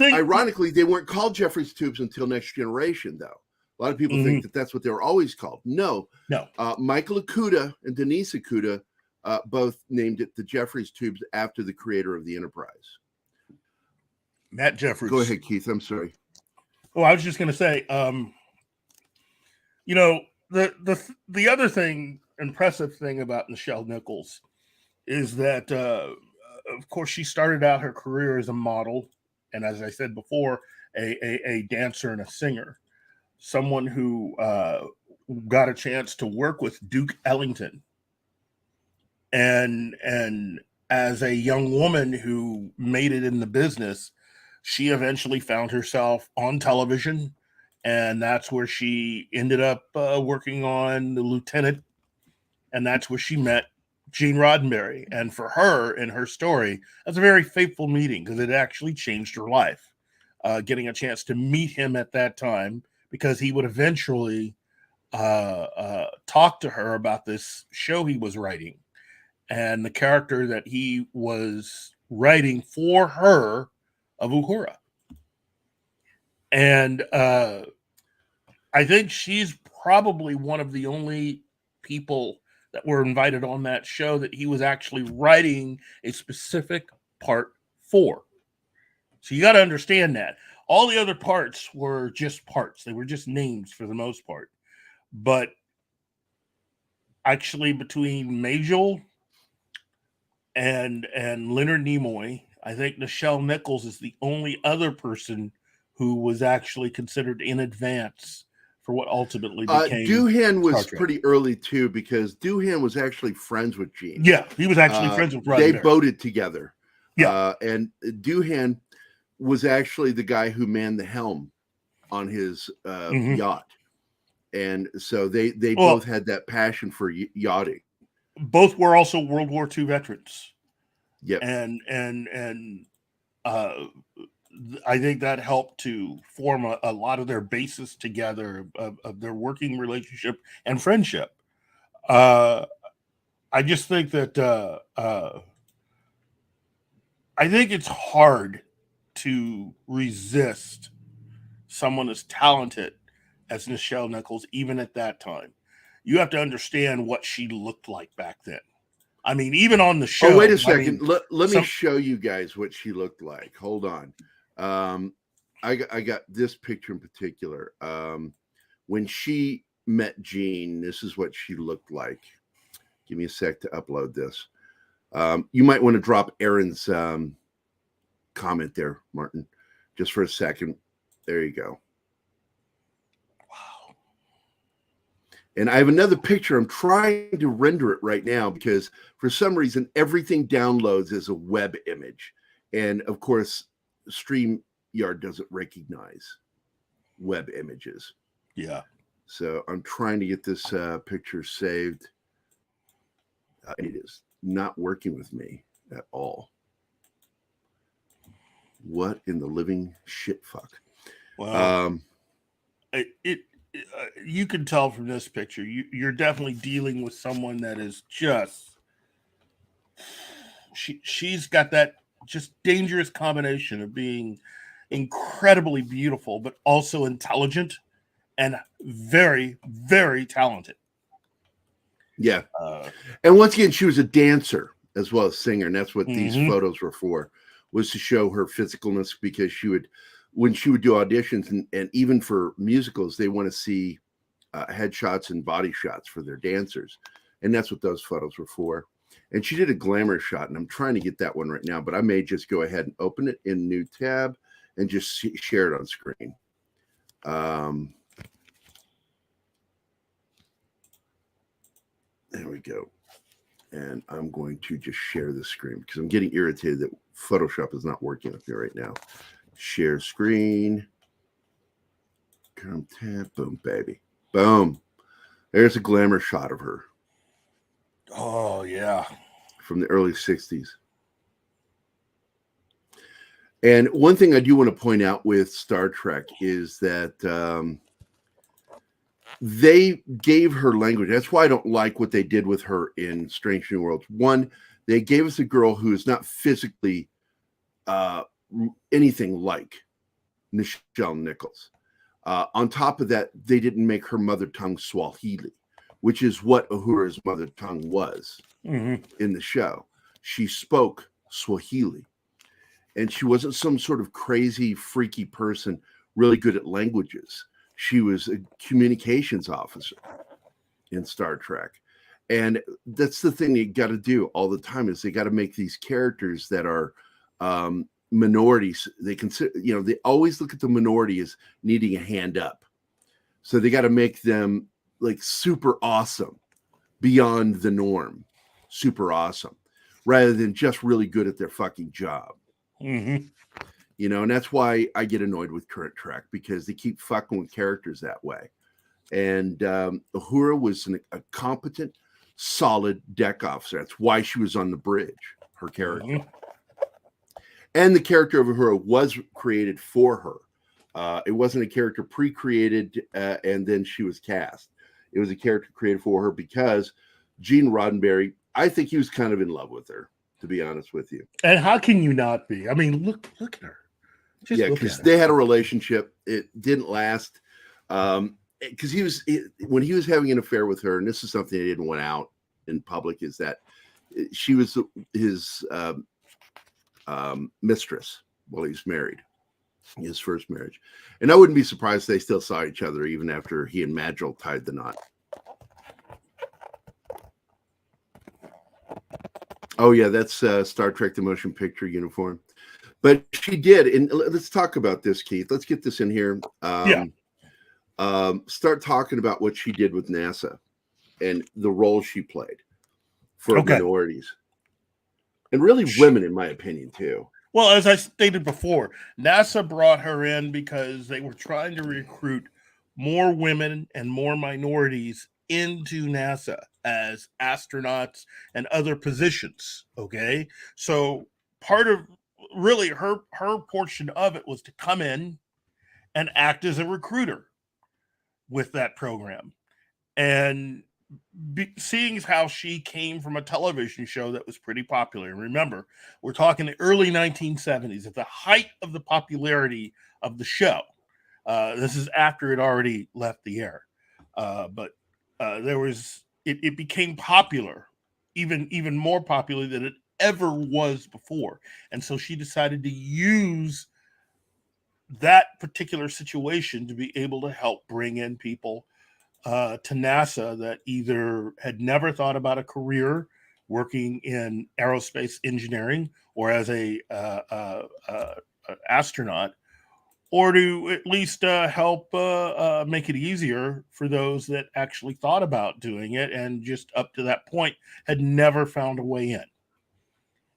Ironically, they weren't called Jeffries tubes until Next Generation, though. A lot of people think that that's what they were always called. No. Michael Okuda and Denise Okuda both named it the Jeffries tubes after the creator of the Enterprise. Matt Jeffries. Go ahead, Keith. I'm sorry. Oh, I was just going to say, the other impressive thing about Nichelle Nichols is that, of course, she started out her career as a model, and as I said before, a dancer and a singer. Someone who got a chance to work with Duke Ellington. And as a young woman who made it in the business, she eventually found herself on television, and that's where she ended up working on The Lieutenant, and that's where she met Gene Roddenberry. And for her, in her story, that's a very fateful meeting because it actually changed her life, getting a chance to meet him at that time, because he would eventually talk to her about this show he was writing. And the character that he was writing for her of Uhura. And I think she's probably one of the only people that were invited on that show that he was actually writing a specific part for. So you got to understand that. All the other parts were just parts. They were just names for the most part. But actually between Majel and Leonard Nimoy, I think Nichelle Nichols is the only other person who was actually considered in advance for what ultimately became Doohan was pretty early too, because Doohan was actually friends with Gene. Yeah, he was actually friends with Roddenberry. They boated together. Yeah, and Doohan was actually the guy who manned the helm on his yacht, and so they both had that passion for yachting. Both were also World War II veterans. Yep. And I think that helped to form a lot of their basis together of their working relationship and friendship. I just think that I think it's hard to resist someone as talented as Nichelle Nichols, even at that time. You have to understand what she looked like back then. I mean, even on the show. Oh, wait a second. Let me show you guys what she looked like. Hold on. I got this picture in particular. When she met Gene, this is what she looked like. Give me a sec to upload this. You might want to drop Aaron's comment there, Martin, just for a second. There you go. Wow. And I have another picture. I'm trying to render it right now because for some reason, everything downloads as a web image. And of course, StreamYard doesn't recognize web images. Yeah. So I'm trying to get this picture saved. It is not working with me at all. What in the living shit fuck? Well, you can tell from this picture, you're definitely dealing with someone that is just, she's got that just dangerous combination of being incredibly beautiful, but also intelligent and very, very talented. Yeah. And once again, she was a dancer as well as singer. And that's what these photos were for, was to show her physicalness, because she would, when she would do auditions and even for musicals, they want to see headshots and body shots for their dancers. And that's what those photos were for. And she did a glamour shot, and I'm trying to get that one right now, but I may just go ahead and open it in new tab and just share it on screen. There we go. And I'm going to just share the screen because I'm getting irritated that Photoshop is not working up here right now. Share screen. Come tab. Boom, baby. Boom. There's a glamour shot of her. Oh, yeah. From the early 60s. And one thing I do want to point out with Star Trek is that they gave her language. That's why I don't like what they did with her in Strange New Worlds. One, they gave us a girl who is not physically anything like Nichelle Nichols. On top of that, they didn't make her mother tongue Swahili, which is what Uhura's mother tongue was in the show. She spoke Swahili, and she wasn't some sort of crazy, freaky person really good at languages. She was a communications officer in Star Trek. And that's the thing you got to do all the time, is they got to make these characters that are minorities. They consider, they always look at the minority as needing a hand up. So they got to make them like super awesome, beyond the norm, super awesome, rather than just really good at their fucking job. And that's why I get annoyed with current Trek, because they keep fucking with characters that way. And Uhura was a competent, solid deck officer. That's why she was on the bridge, her character. And the character of Uhura was created for her. It wasn't a character pre-created and then she was cast. It was a character created for her because Gene Roddenberry, I think he was kind of in love with her, to be honest with you. And how can you not be? I mean, look at her. Yeah, because they had a relationship. It didn't last. Because when he was having an affair with her, and this is something that didn't want out in public, is that she was his mistress while he was married, his first marriage. And I wouldn't be surprised they still saw each other even after he and Madrigal tied the knot. Oh yeah, that's Star Trek: The Motion Picture uniform. But she did, and let's talk about this, Keith. Let's get this in here. Start talking about what she did with NASA and the role she played for minorities. And really women, in my opinion, too. Well, as I stated before, NASA brought her in because they were trying to recruit more women and more minorities into NASA as astronauts and other positions. Okay. So part of really her portion of it was to come in and act as a recruiter with that program. And seeing how she came from a television show that was pretty popular. And remember, we're talking the early 1970s, at the height of the popularity of the show. This is after it already left the air. But it became popular, even more popular than it ever was before. And so she decided to use that particular situation to be able to help bring in people to NASA that either had never thought about a career working in aerospace engineering or as a astronaut, or to at least help make it easier for those that actually thought about doing it and just up to that point had never found a way in.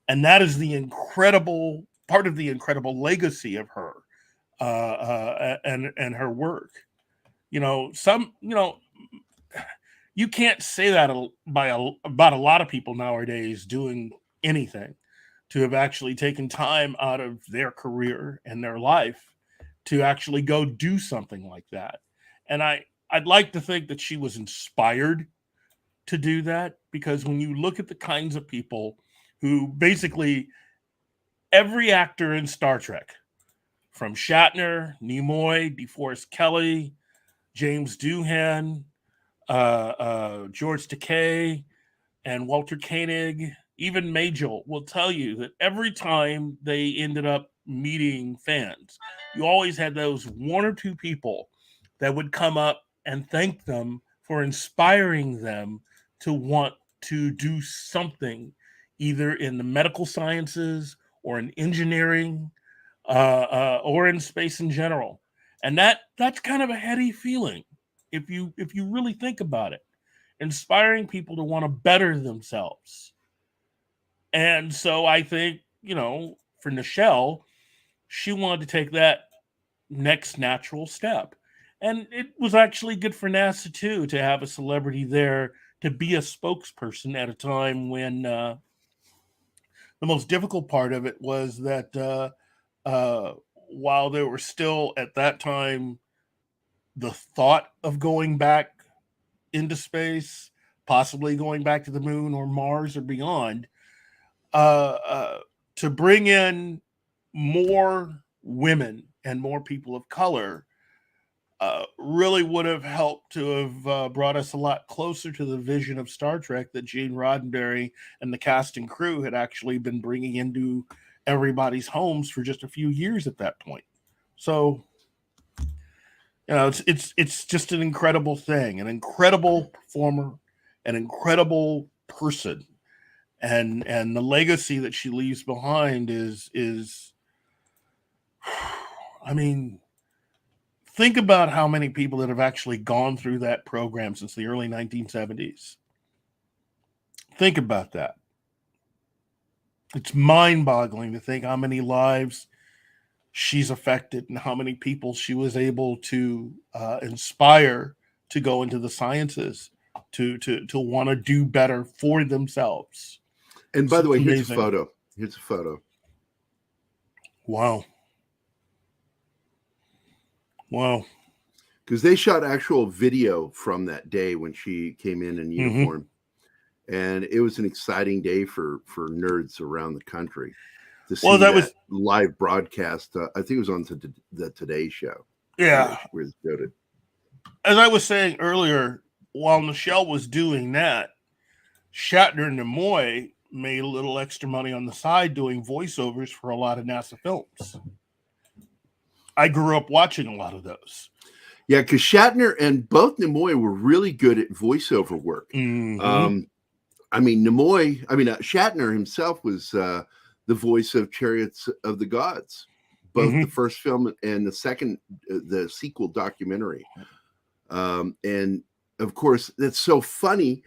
And that is the incredible part of the incredible legacy of her, and her work. You know, you can't say that about a lot of people nowadays doing anything, to have actually taken time out of their career and their life to actually go do something like that. And I'd like to think that she was inspired to do that, because when you look at the kinds of people who basically every actor in Star Trek, from Shatner, Nimoy, DeForest Kelley, James Doohan, George Takei, and Walter Koenig, even Majel, will tell you that every time they ended up meeting fans, you always had those one or two people that would come up and thank them for inspiring them to want to do something, either in the medical sciences or in engineering, or in space in general. And that's kind of a heady feeling if you really think about it, inspiring people to want to better themselves. And so I think, for Nichelle, she wanted to take that next natural step. And it was actually good for NASA too, to have a celebrity there to be a spokesperson at a time when the most difficult part of it was that while there were still at that time the thought of going back into space, possibly going back to the moon or Mars or beyond, to bring in more women and more people of color really would have helped to have brought us a lot closer to the vision of Star Trek that Gene Roddenberry and the cast and crew had actually been bringing into everybody's homes for just a few years at that point. So, it's just an incredible thing, an incredible performer, an incredible person, and the legacy that she leaves behind is I mean, think about how many people that have actually gone through that program since the early 1970s. Think about that. It's mind-boggling to think how many lives she's affected and how many people she was able to inspire to go into the sciences, to want to do better for themselves. And by the way, here's a photo. Here's a photo. Wow. Wow. Because they shot actual video from that day when she came in uniform. Mm-hmm. And it was an exciting day for nerds around the country to see that was live broadcast. I think it was on the Today Show. Yeah. Where it showed it. As I was saying earlier, while Nichelle was doing that, Shatner and Nimoy made a little extra money on the side doing voiceovers for a lot of NASA films. I grew up watching a lot of those. Yeah, because Shatner and both Nimoy were really good at voiceover work. Mm-hmm. Shatner himself was the voice of Chariots of the Gods, both the first film and the second, the sequel documentary. And of course, that's so funny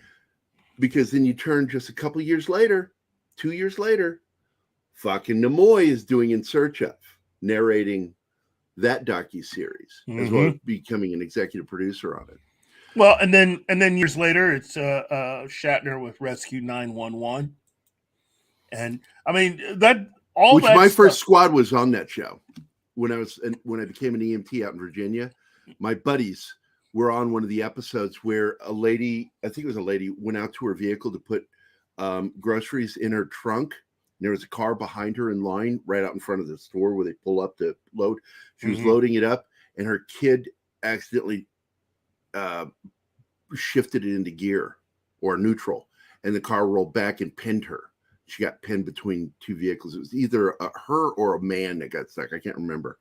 because then you turn just a couple of years later, 2 years later, fucking Nimoy is doing In Search Of, narrating that docuseries, as well as becoming an executive producer on it. Well, and then years later, it's Shatner with Rescue 911, and I mean my first squad was on that show when I became an EMT out in Virginia. My buddies were on one of the episodes where a lady, I think it was a lady, went out to her vehicle to put groceries in her trunk. And there was a car behind her in line right out in front of the store where they pull up to load. She was loading it up, and her kid accidentally shifted it into gear or neutral, and the car rolled back and pinned her. She got pinned between two vehicles. It was either her or a man that got stuck. I can't remember.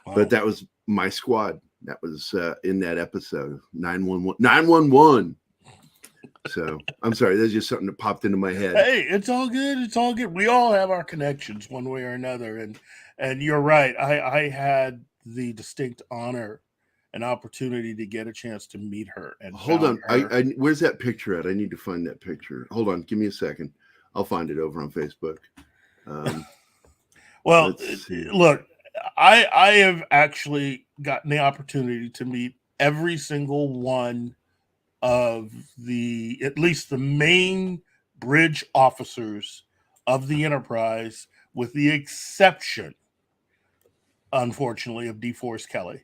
Wow. But that was my squad. That was in that episode, 911. So I'm sorry, that's just something that popped into my head. Hey, it's all good. It's all good. We all have our connections one way or another. And you're right. I had the distinct honor and opportunity to get a chance to meet her. And hold on. I where's that picture at? I need to find that picture. Hold on, give me a second. I'll find it over on Facebook. Well, look, I have actually gotten the opportunity to meet every single one of at least the main bridge officers of the Enterprise, with the exception, unfortunately, of DeForest Kelly.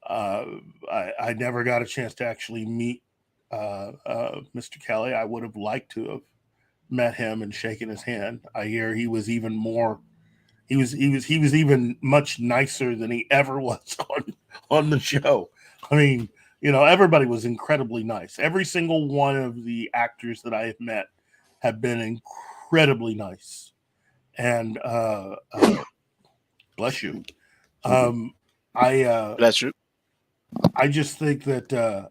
I never got a chance to actually meet Mr. Kelly. I would have liked to have met him and shaken his hand. I hear he was even more. He was even much nicer than he ever was on the show. I mean, everybody was incredibly nice. Every single one of the actors that I have met have been incredibly nice. And bless you. Bless you. I just think that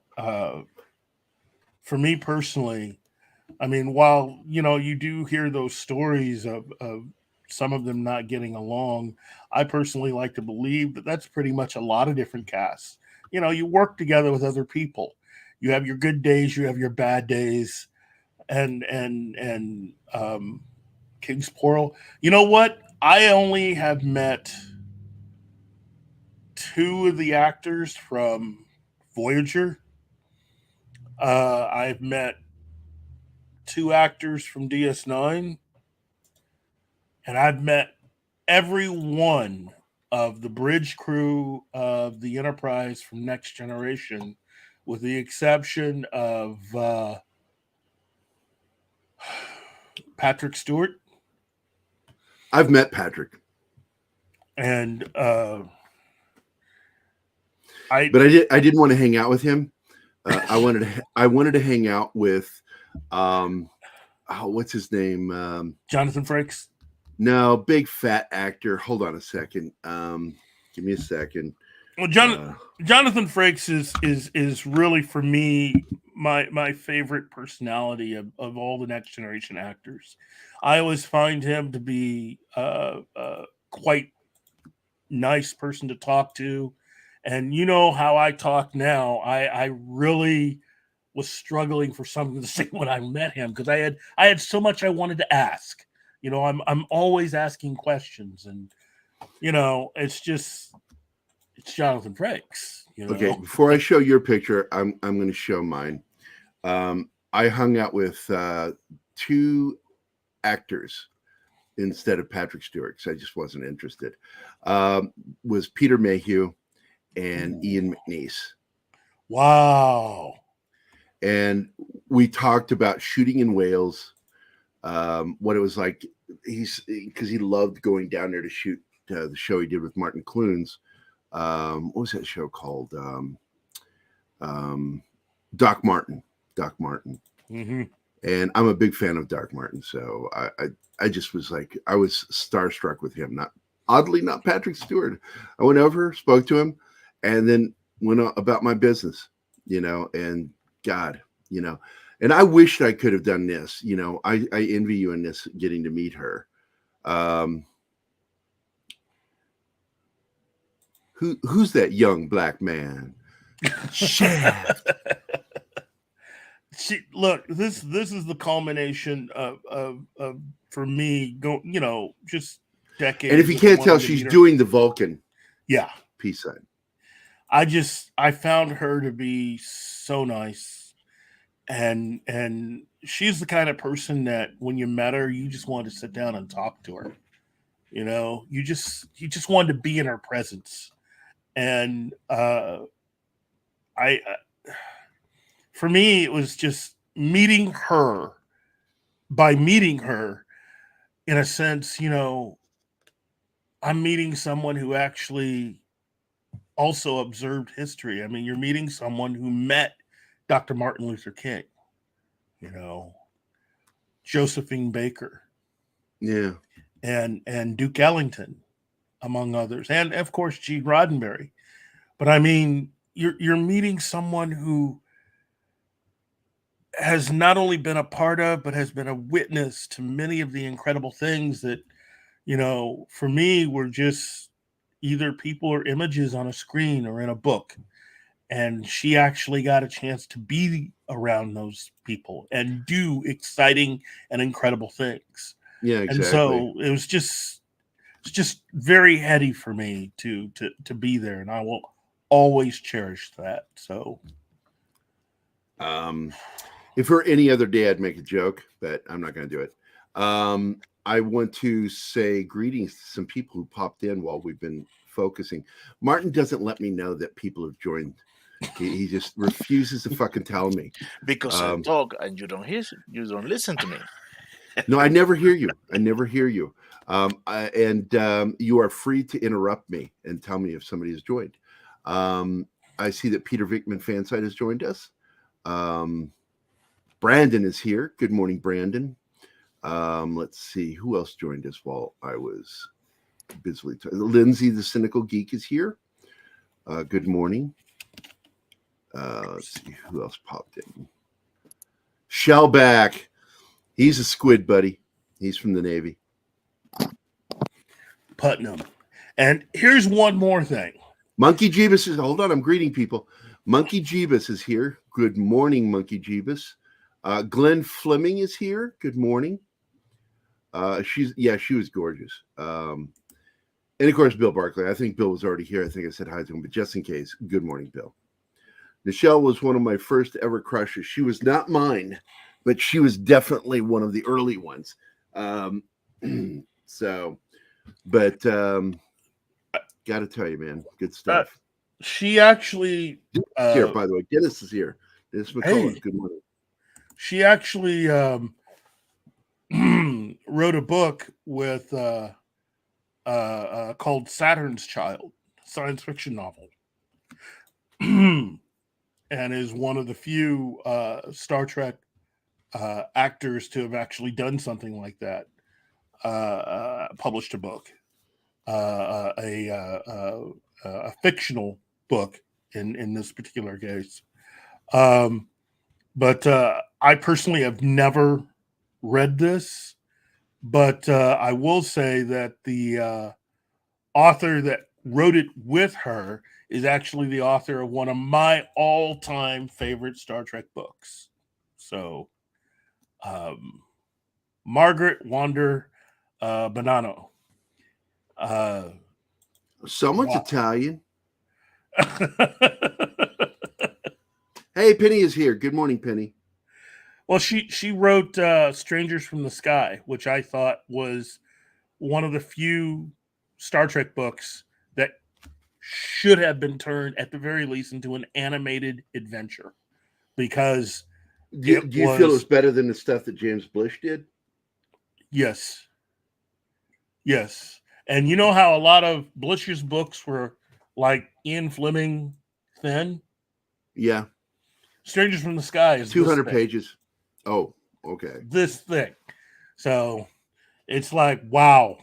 for me personally, I mean, while you do hear those stories of some of them not getting along, I personally like to believe that that's pretty much a lot of different casts. You work together with other people. You have your good days, you have your bad days, and King's Plural. You know what? I only have met 2 of the actors from Voyager. I've met 2 actors from DS9, and I've met every one of the bridge crew of the Enterprise from Next Generation, with the exception of Patrick Stewart. I've met Patrick, and but I didn't want to hang out with him. I wanted to hang out with what's his name? Jonathan Frakes. No, big fat actor. Hold on a second. Give me a second. Well, Jonathan Frakes is really, for me, my favorite personality of all the Next Generation actors. I always find him to be quite nice person to talk to. And how I talk now, I really was struggling for something to say when I met him, because I had so much I wanted to ask. I'm always asking questions, and it's Jonathan Frakes. Okay, before I show your picture, I'm going to show mine. I hung out with 2 actors instead of Patrick Stewart, because I just wasn't interested. Was Peter Mayhew and Ian Mcneese. Wow. And we talked about shooting in Wales, what it was like. Because he loved going down there to shoot the show he did with Martin Clunes. What was that show called? Doc Martin. Mm-hmm. And I'm a big fan of Doc Martin, so I just was like, I was starstruck with him. Not Patrick Stewart. I went over, spoke to him, and then went about my business, and God, and I wished I could have done this. I envy you in this, getting to meet her. Who's that young black man? Shaft. Look, this is the culmination of for me, just decades. And if you can't tell, she's doing the Vulcan. Yeah. Peace sign. I found her to be so nice, and she's the kind of person that when you met her, you just wanted to sit down and talk to her. You just wanted to be in her presence. And for me, it was just meeting her. By meeting her, in a sense, I'm meeting someone who actually also observed history. I mean, you're meeting someone who met Dr. Martin Luther King, Josephine Baker, yeah, and Duke Ellington, among others, and of course Gene Roddenberry. But I mean, you're meeting someone who has not only been a part of, but has been a witness to many of the incredible things that, for me, were just either people or images on a screen or in a book. And she actually got a chance to be around those people and do exciting and incredible things. Yeah, exactly. And so it was just it's just very heady for me to be there, and I will always cherish that. So, if for any other day, I'd make a joke, but I'm not going to do it. I want to say greetings to some people who popped in while we've been focusing. Martin doesn't let me know that people have joined. He just refuses to fucking tell me. Because I talk and you don't listen to me. No, I never hear you. I never hear you. You are free to interrupt me and tell me if somebody has joined. I see that Peter Vickman Fansite has joined us. Brandon is here. Good morning, Brandon. Let's see who else joined us while I was busily. Lindsay, the Cynical Geek, is here. Good morning. Let's see who else popped in. Shellback. He's a squid, buddy. He's from the Navy. Putnam. And here's one more thing. Monkey Jeebus is, hold on, I'm greeting people. Monkey Jeebus is here. Good morning, Monkey Jeebus. Glenn Fleming is here. Good morning. She was gorgeous. And of course, Bill Barkley. I think Bill was already here. I think I said hi to him, but just in case, good morning, Bill. Nichelle was one of my first ever crushes. She was not mine, but she was definitely one of the early ones. Got to tell you, man, good stuff. She actually here, by the way. Dennis is here. Dennis McCullough. Hey. Good morning. She actually wrote a book with called Saturn's Child, science fiction novel, and is one of the few Star Trek actors to have actually done something like that. Published a book, a fictional book in this particular case. But I personally have never read this, but I will say that the author that wrote it with her is actually the author of one of my all-time favorite Star Trek books. So, Margaret Wander Bonanno. Someone's Italian. Hey, Penny is here. Good morning, Penny. Well, she wrote Strangers from the Sky, which I thought was one of the few Star Trek books that should have been turned, at the very least, into an animated adventure. Because do you feel it's better than the stuff that James Blish did? Yes. And you know how a lot of Blish's books were like Ian Fleming thin? Yeah. Strangers from the Sky is 200 pages. Oh, okay. This thick. So it's like, wow.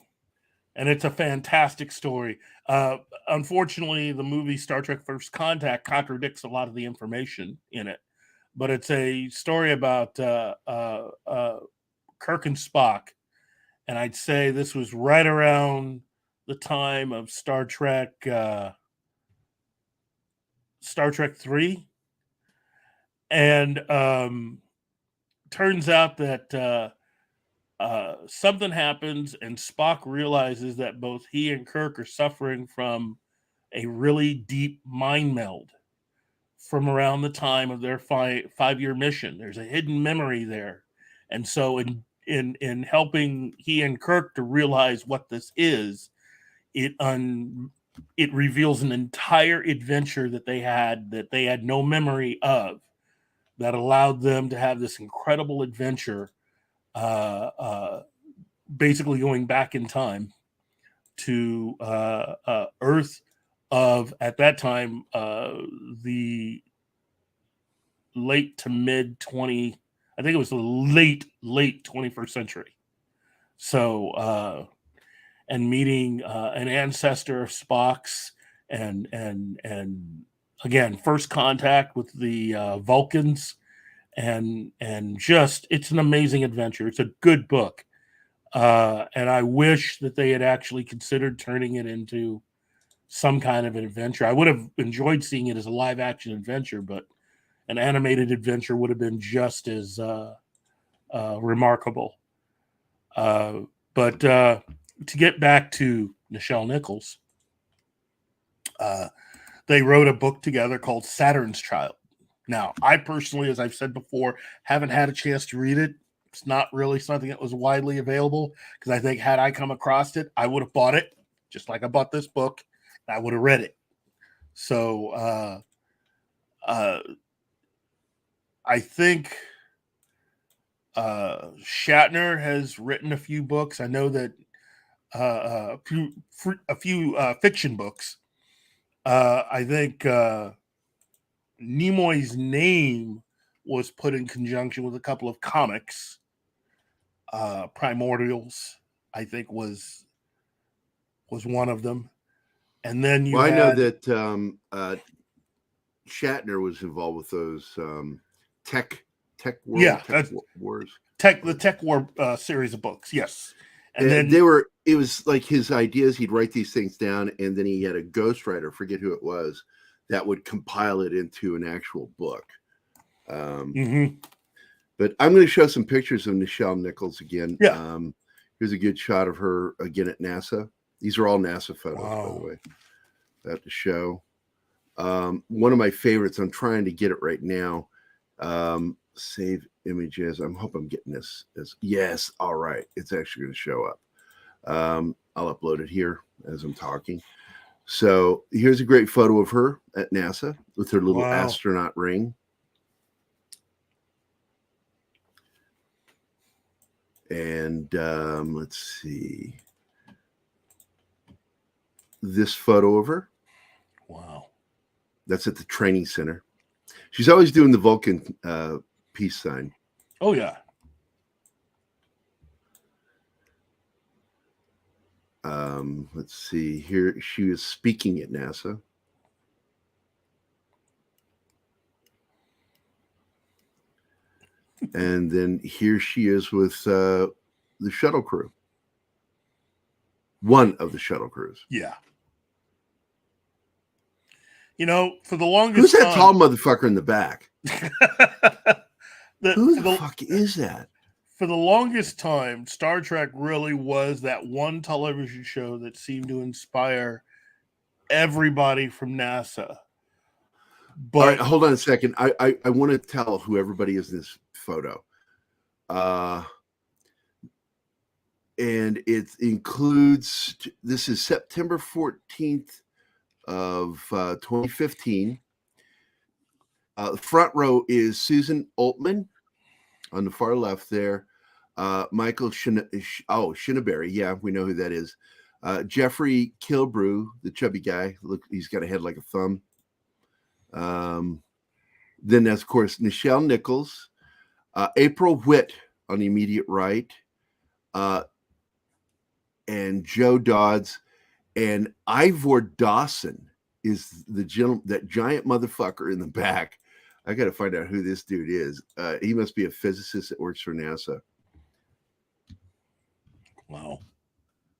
And it's a fantastic story. Unfortunately, the movie Star Trek First Contact contradicts a lot of the information in it. But it's a story about Kirk and Spock. And I'd say this was right around the time of Star Trek 3. And turns out that something happens and Spock realizes that both he and Kirk are suffering from a really deep mind meld from around the time of their five-year mission. There's a hidden memory there. And so in helping he and Kirk to realize what this is, it reveals an entire adventure that they had no memory of, that allowed them to have this incredible adventure, basically going back in time to Earth of, at that time, the late to mid 20, I think it was the late 21st century. So, and meeting an ancestor of Spock's, and again, first contact with the Vulcans, and just, it's an amazing adventure. It's a good book. And I wish that they had actually considered turning it into some kind of an adventure. I would have enjoyed seeing it as a live action adventure, but an animated adventure would have been just as remarkable. But to get back to Nichelle Nichols, they wrote a book together called Saturn's Child. Now, I personally, as I've said before, haven't had a chance to read it. It's not really something that was widely available, because I think had I come across it, I would have bought it, just like I bought this book. I would have read it. So I think Shatner has written a few books. I know that a few fiction books. I think Nimoy's name was put in conjunction with a couple of comics. Primordials, I think, was one of them. And then you I know that Shatner was involved with those Tech World, yeah, Tech Wars. the Tech War series of books, yes. And then it was like his ideas, he'd write these things down, and then he had a ghostwriter, forget who it was, that would compile it into an actual book. But I'm going to show some pictures of Nichelle Nichols again. Yeah. Here's a good shot of her again at NASA. These are all NASA photos, by the way. That to show. One of my favorites, I'm trying to get it right now. Save images. I hope I'm getting this. Yes, all right. It's actually going to show up. I'll upload it here as I'm talking. So here's a great photo of her at NASA with her little astronaut ring. And let's see. This photo of her. Wow. That's at the training center. She's always doing the Vulcan peace sign. Oh, yeah. Let's see here. She was speaking at NASA. And then here she is with the shuttle crew. One of the shuttle crews. Yeah. You know, for the longest Who's that time, tall motherfucker in the back? Who the the fuck is that? For the longest time, Star Trek really was that one television show that seemed to inspire everybody from NASA. But all right, hold on a second. I want to tell who everybody is in this photo. And it includes, this is September 14th of 2015. The front row is Susan Altman on the far left there. Michael Shinneberry. Yeah, we know who that is. Jeffrey Kilbrew, the chubby guy. Look, he's got a head like a thumb. Then that's, of course, Nichelle Nichols. April Witt on the immediate right. And Joe Dodds. And Ivor Dawson is that giant motherfucker in the back. I got to find out who this dude is. He must be a physicist that works for NASA. Wow.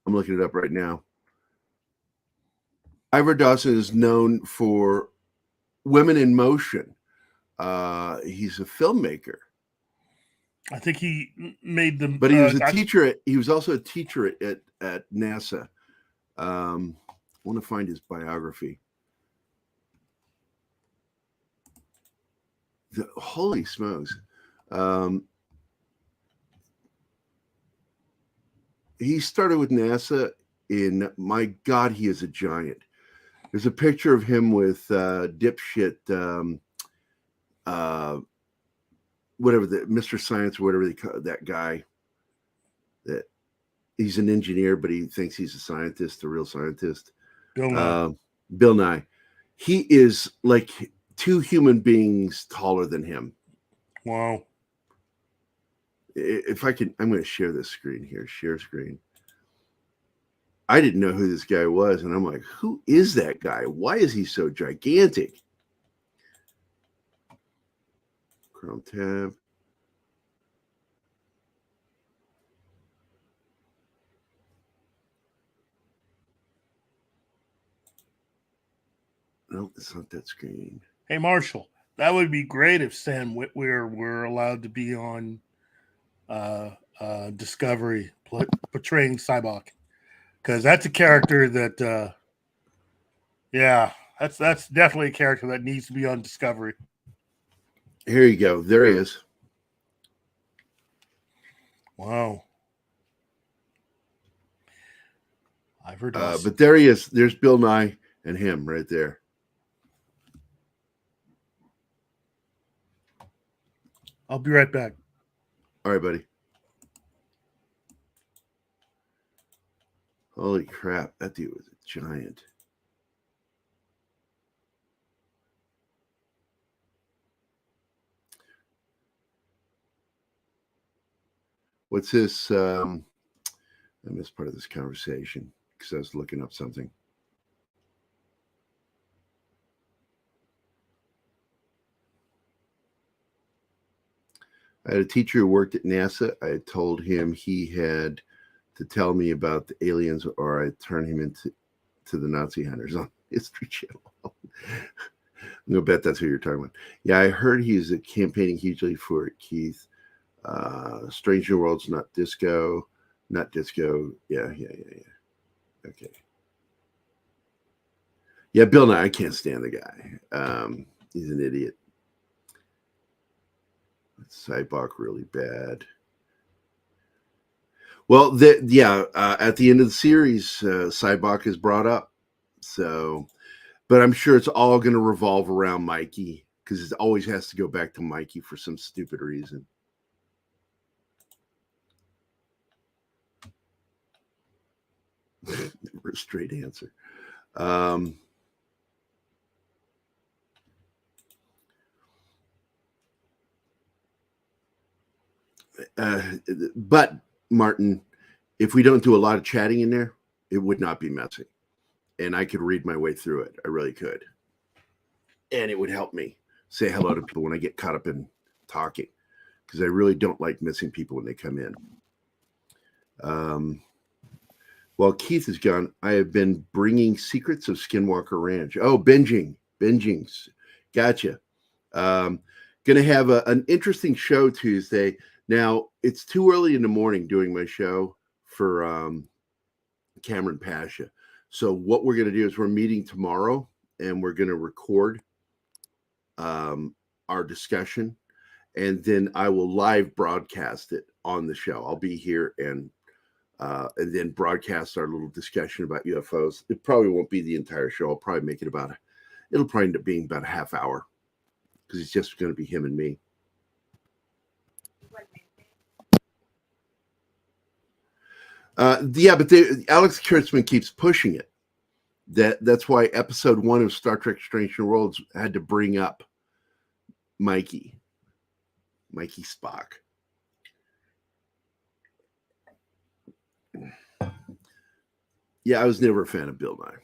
I'm looking it up right now. Ivor Dawson is known for Women in Motion. He's a filmmaker. I think he made them. But he was a teacher. He was also a teacher at NASA. I want to find his biography. Holy smokes. He started with NASA in, my God, he is a giant. There's a picture of him with dipshit, whatever, the Mr. Science or whatever they call that guy. That he's an engineer, but he thinks he's a scientist, a real scientist. Bill Nye. Bill Nye. He is like 2 human beings taller than him. Wow. If I can, I'm going to share this screen here. Share screen. I didn't know who this guy was, and I'm like, who is that guy? Why is he so gigantic? Chrome tab. Nope, it's not that screen. Hey, Marshall, that would be great if Sam Witwer were allowed to be on Discovery portraying Cybok. because that's a character that, yeah, that's definitely a character that needs to be on Discovery. Here you go. There he is. Wow. Ivor Dawson. But there he is. There's Bill Nye and him right there. I'll be right back. All right, buddy. Holy crap. That dude was a giant. What's this? I missed part of this conversation because I was looking up something. I had a teacher who worked at NASA. I had told him he had to tell me about the aliens or I'd turn him into the Nazi hunters on History Channel. I'm going to bet that's who you're talking about. Yeah, I heard he's campaigning hugely for Keith. Strange New Worlds, not disco. Yeah. Okay. Yeah, Bill Nye, I can't stand the guy. He's an idiot. Cyborg really bad. Well, at the end of the series, Cyborg is brought up. So, but I'm sure it's all going to revolve around Mikey because it always has to go back to Mikey for some stupid reason. Never a straight answer. But Martin, if we don't do a lot of chatting in there, it would not be messy. And I could read my way through it. I really could. And it would help me say hello to people when I get caught up in talking, because I really don't like missing people when they come in. While Keith is gone, I have been bringing Secrets of Skinwalker Ranch. Oh, bingings. Gotcha. Going to have an interesting show Tuesday. Now, it's too early in the morning doing my show for Cameron Pasha. So what we're going to do is we're meeting tomorrow, and we're going to record our discussion, and then I will live broadcast it on the show. I'll be here and then broadcast our little discussion about UFOs. It probably won't be the entire show. I'll probably make it it'll probably end up being about a half hour because it's just going to be him and me. But Alex Kurtzman keeps pushing it. That's why episode 1 of Star Trek Strange New Worlds had to bring up Mikey Spock. Yeah, I was never a fan of Bill Nye.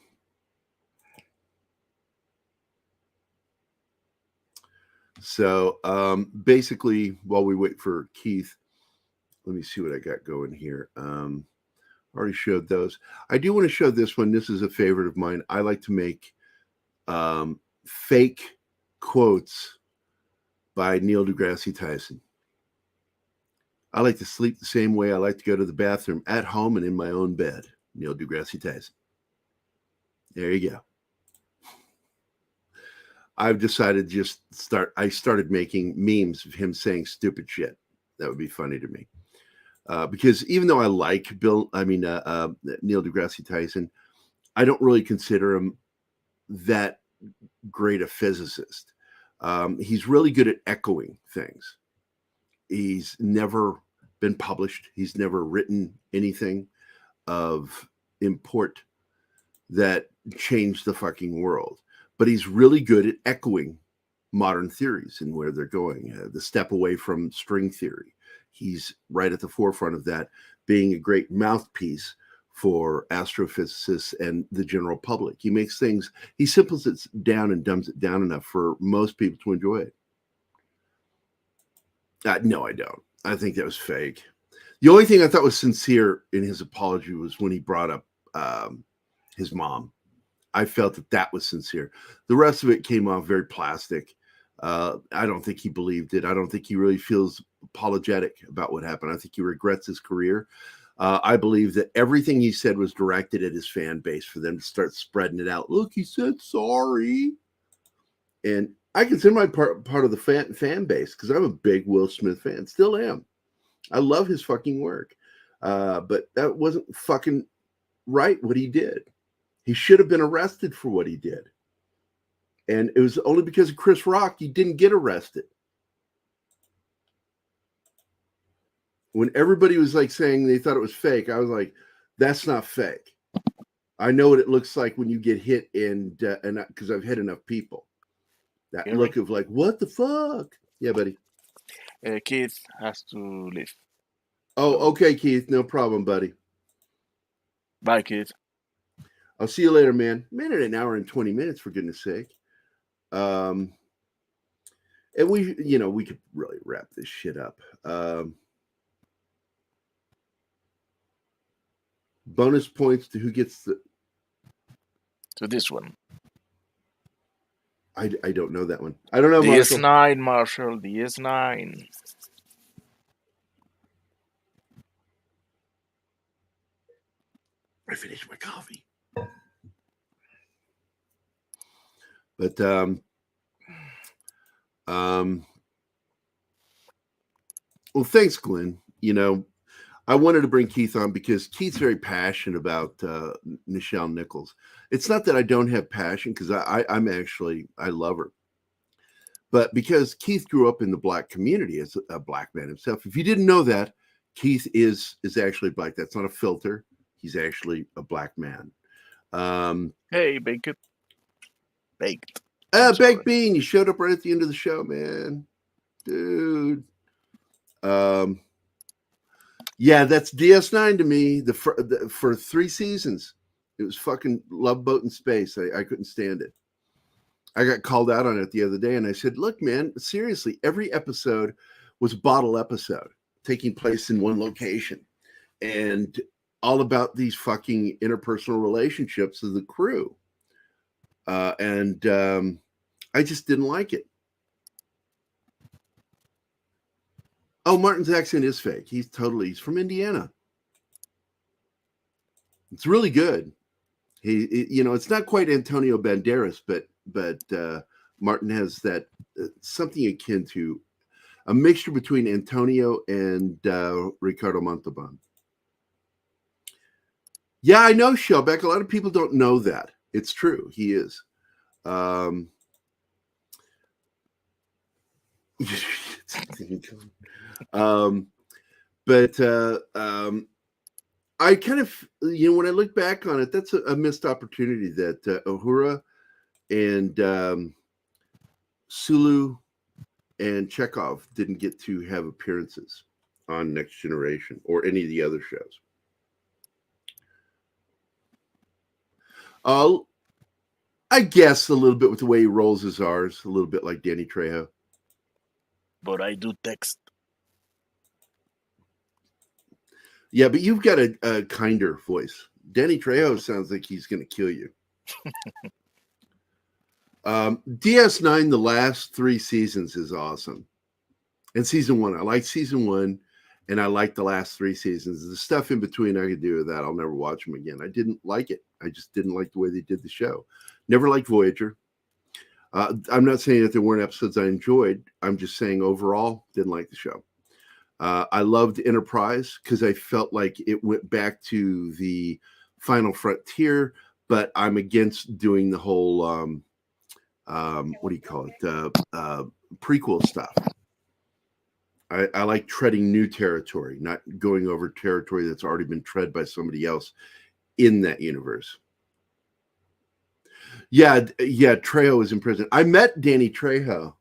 So basically, while we wait for Keith, let me see what I got going here. Already showed those. I do want to show this one. This is a favorite of mine. I like to make fake quotes by Neil deGrasse Tyson. I like to sleep the same way I like to go to the bathroom at home and in my own bed. Neil deGrasse Tyson. There you go. I've decided I started making memes of him saying stupid shit. That would be funny to me. Because even though I like Neil deGrasse Tyson, I don't really consider him that great a physicist. He's really good at echoing things. He's never been published. He's never written anything of import that changed the fucking world. But he's really good at echoing modern theories and where they're going. The step away from string theory. He's right at the forefront of that, being a great mouthpiece for astrophysicists and the general public. He makes things, he simples it down and dumbs it down enough for most people to enjoy it. No, I don't. I think that was fake. The only thing I thought was sincere in his apology was when he brought up his mom. I felt that was sincere. The rest of it came off very plastic. I don't think he believed it. I don't think he really feels apologetic about what happened. I think he regrets his career. I believe that everything he said was directed at his fan base for them to start spreading it out. Look, he said sorry. And I consider my part of the fan base because I'm a big Will Smith fan. Still am. I love his fucking work. But that wasn't fucking right what he did. He should have been arrested for what he did. And it was only because of Chris Rock he didn't get arrested. When everybody was like saying they thought it was fake, I was like, that's not fake. I know what it looks like when you get hit and because I've hit enough people. That look of like, what the fuck? Yeah, buddy. Keith has to leave. Oh, okay, Keith. No problem, buddy. Bye, Keith. I'll see you later, man. Minute, an hour and 20 minutes, for goodness sake. And we could really wrap this shit up. Bonus points to who gets to this one. I don't know that one. I don't know, Marshall. DS9, Marshall. DS9. I finished my coffee. But well, thanks, Glenn. I wanted to bring Keith on because Keith's very passionate about Nichelle Nichols. It's not that I don't have passion, because I love her. But because Keith grew up in the Black community as a Black man himself. If you didn't know that, Keith is actually Black. That's not a filter. He's actually a Black man. Hey, Baked. Baked. Baked Bean, you showed up right at the end of the show, man. Dude. Yeah, that's DS9 to me. For 3 seasons, it was fucking Love Boat in Space. I couldn't stand it. I got called out on it the other day, and I said, "Look, man, seriously, every episode was a bottle episode taking place in one location, and all about these fucking interpersonal relationships of the crew." And I just didn't like it. Oh, Martin's accent is fake. He's from Indiana. It's really good. It's not quite Antonio Banderas, but Martin has that something akin to a mixture between Antonio and Ricardo Montalban. Yeah, I know, Shellback. A lot of people don't know that. It's true. He is. I kind of, when I look back on it, that's a missed opportunity that Uhura and Sulu and Chekhov didn't get to have appearances on Next Generation or any of the other shows. I guess a little bit with the way he rolls his R's, a little bit like Danny Trejo. But I do text. Yeah, but you've got a kinder voice. Danny Trejo sounds like he's going to kill you. DS9, the last 3 seasons is awesome. And season 1, I like season 1, and I like the last 3 seasons. The stuff in between I could do with that. I'll never watch them again. I didn't like it. I just didn't like the way they did the show. Never liked Voyager. I'm not saying that there weren't episodes I enjoyed. I'm just saying overall, didn't like the show. I loved Enterprise because I felt like it went back to the Final Frontier, but I'm against doing the whole, what do you call it, prequel stuff. I like treading new territory, not going over territory that's already been tread by somebody else in that universe. Yeah, Trejo was in prison. I met Danny Trejo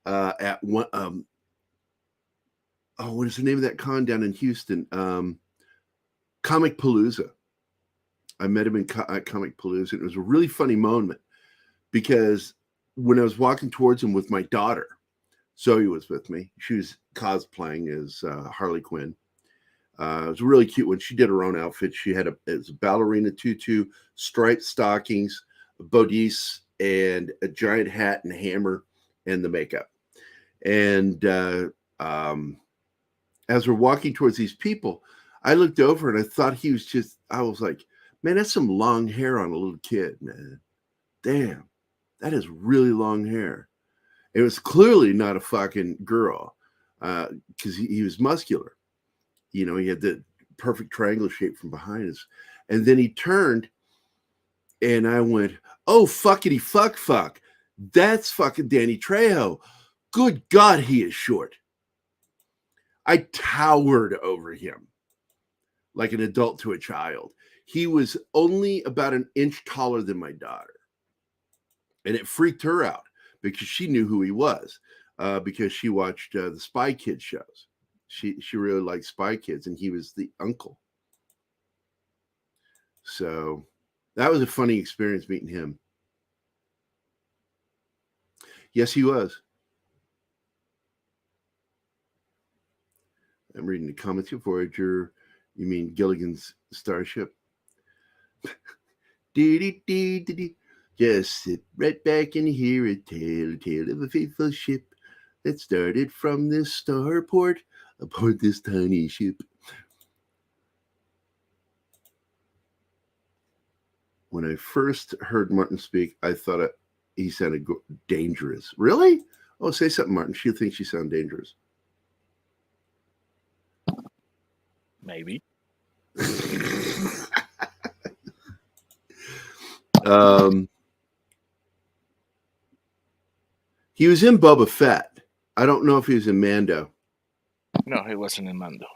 at one. What is the name of that con down in Houston? Comic Palooza. I met him at Comic Palooza. And it was a really funny moment because when I was walking towards him with my daughter, Zoe was with me. She was cosplaying as Harley Quinn. It was a really cute one. She did her own outfit. She had a ballerina tutu, striped stockings, a bodice, and a giant hat and hammer and the makeup. And as we're walking towards these people, I looked over and I thought he was I was like, man, that's some long hair on a little kid, man. Damn, that is really long hair. It was clearly not a fucking girl because he was muscular. He had the perfect triangle shape from behind us. And then he turned and I went, oh, fuckity fuck. That's fucking Danny Trejo. Good God, he is short. I towered over him like an adult to a child. He was only about an inch taller than my daughter. And it freaked her out because she knew who he was because she watched the Spy Kids shows. She really liked Spy Kids, and he was the uncle. So that was a funny experience meeting him. Yes, he was. I'm reading the comments here. Voyager, you mean Gilligan's Starship? Just sit right back and hear a tale of a faithful ship that started from this starport aboard this tiny ship. When I first heard Martin speak, I thought he sounded dangerous. Really? Oh, say something, Martin. She thinks you sound dangerous. Maybe. He was in Boba Fett. I don't know if he was in Mando. No, he wasn't in Mando.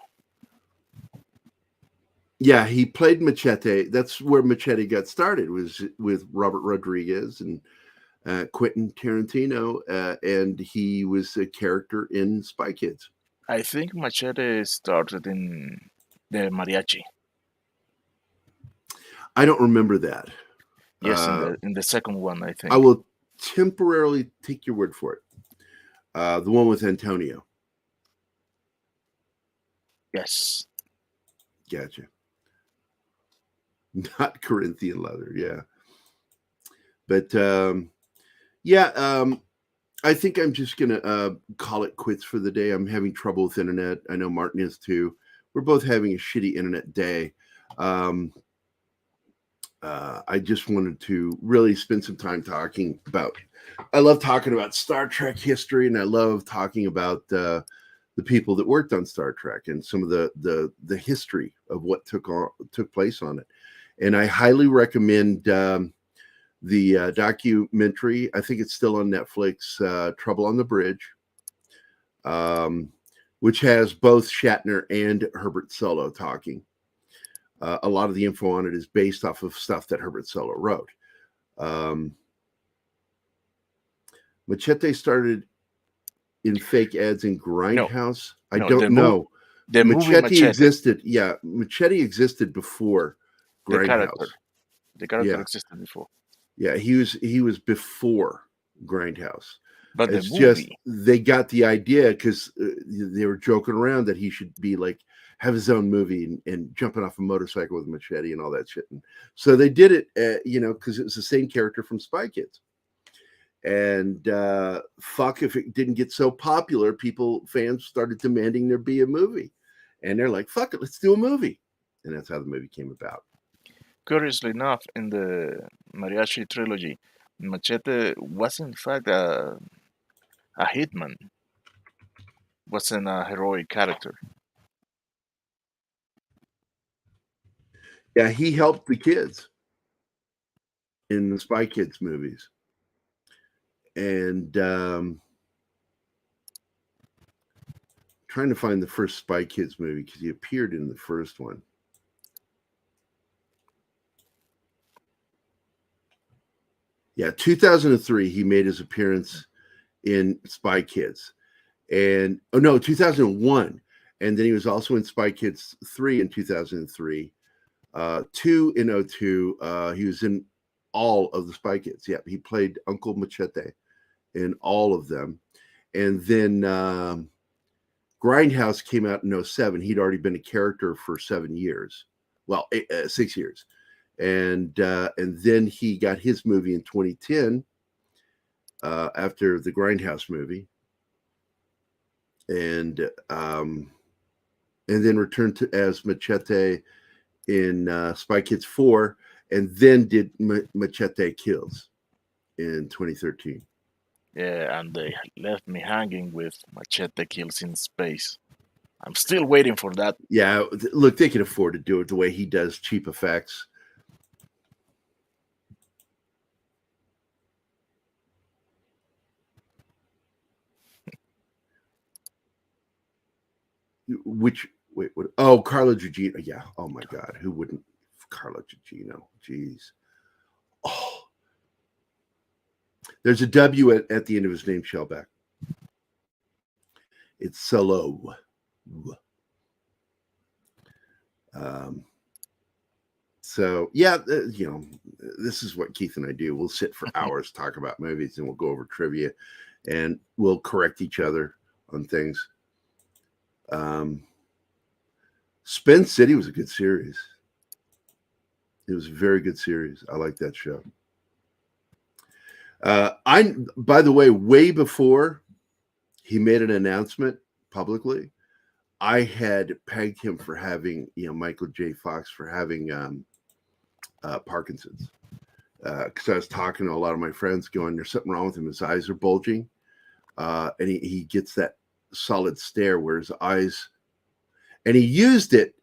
Yeah, he played Machete. That's where Machete got started, was with Robert Rodriguez and Quentin Tarantino, and he was a character in Spy Kids. I think Machete started in the mariachi. I don't remember that. Yes, in the second one, I think. I will temporarily take your word for it. The one with Antonio. Yes. Gotcha. Not Corinthian leather, yeah. But I think I'm just gonna call it quits for the day. I'm having trouble with internet. I know Martin is too. We're both having a shitty internet day. I just wanted to really spend some time talking about. I love talking about Star Trek history, and I love talking about the people that worked on Star Trek and some of the history of what took place on it. And I highly recommend the documentary. I think it's still on Netflix. Trouble on the Bridge, which has both Shatner and Herbert Solo talking. A lot of the info on it is based off of stuff that Herbert Solo wrote. Machete started in fake ads in Grindhouse. I don't know. The Machete existed. Yeah, Machete existed before Grindhouse. The character existed before. Yeah, he was before Grindhouse. But it's the just movie, they got the idea because they were joking around that he should be like have his own movie and jumping off a motorcycle with a machete and all that shit. And so they did it, because it was the same character from Spy Kids. And fuck, if it didn't get so popular, fans started demanding there be a movie. And they're like, fuck it, let's do a movie. And that's how the movie came about. curiously enough, in the Mariachi trilogy, Machete was in fact a hitman. Wasn't a heroic character. Yeah, he helped the kids in the Spy Kids movies. And trying to find the first Spy Kids movie because he appeared in the first one. Yeah, 2003, he made his appearance in Spy Kids. And 2001. And then he was also in Spy Kids 3 in 2003. 2 in 2002. He was in all of the Spy Kids. Yeah, he played Uncle Machete in all of them. And then Grindhouse came out in 2007. He'd already been a character for 7 years. Well, 6 years. And then he got his movie in 2010 after the Grindhouse movie. And and then returned to as Machete in Spy Kids 4, and then did Machete Kills in 2013. Yeah, and they left me hanging with Machete Kills in Space. I'm still waiting for that. Yeah, look, they can afford to do it the way he does, cheap effects. Wait, what? Oh, Carlo Gugino. Yeah. Oh my God, who wouldn't? Carlo Gugino. Jeez. Oh, there's a W at the end of his name, Shellback. It's Solo. So yeah, this is what Keith and I do. We'll sit for hours, talk about movies, and we'll go over trivia, and we'll correct each other on things. Spin City was a good series. It was a very good series. I like that show. By the way, way before he made an announcement publicly, I had pegged him for having, Michael J. Fox for having Parkinson's. Because I was talking to a lot of my friends going, there's something wrong with him. His eyes are bulging. And he gets that solid stare where his eyes, and he used it.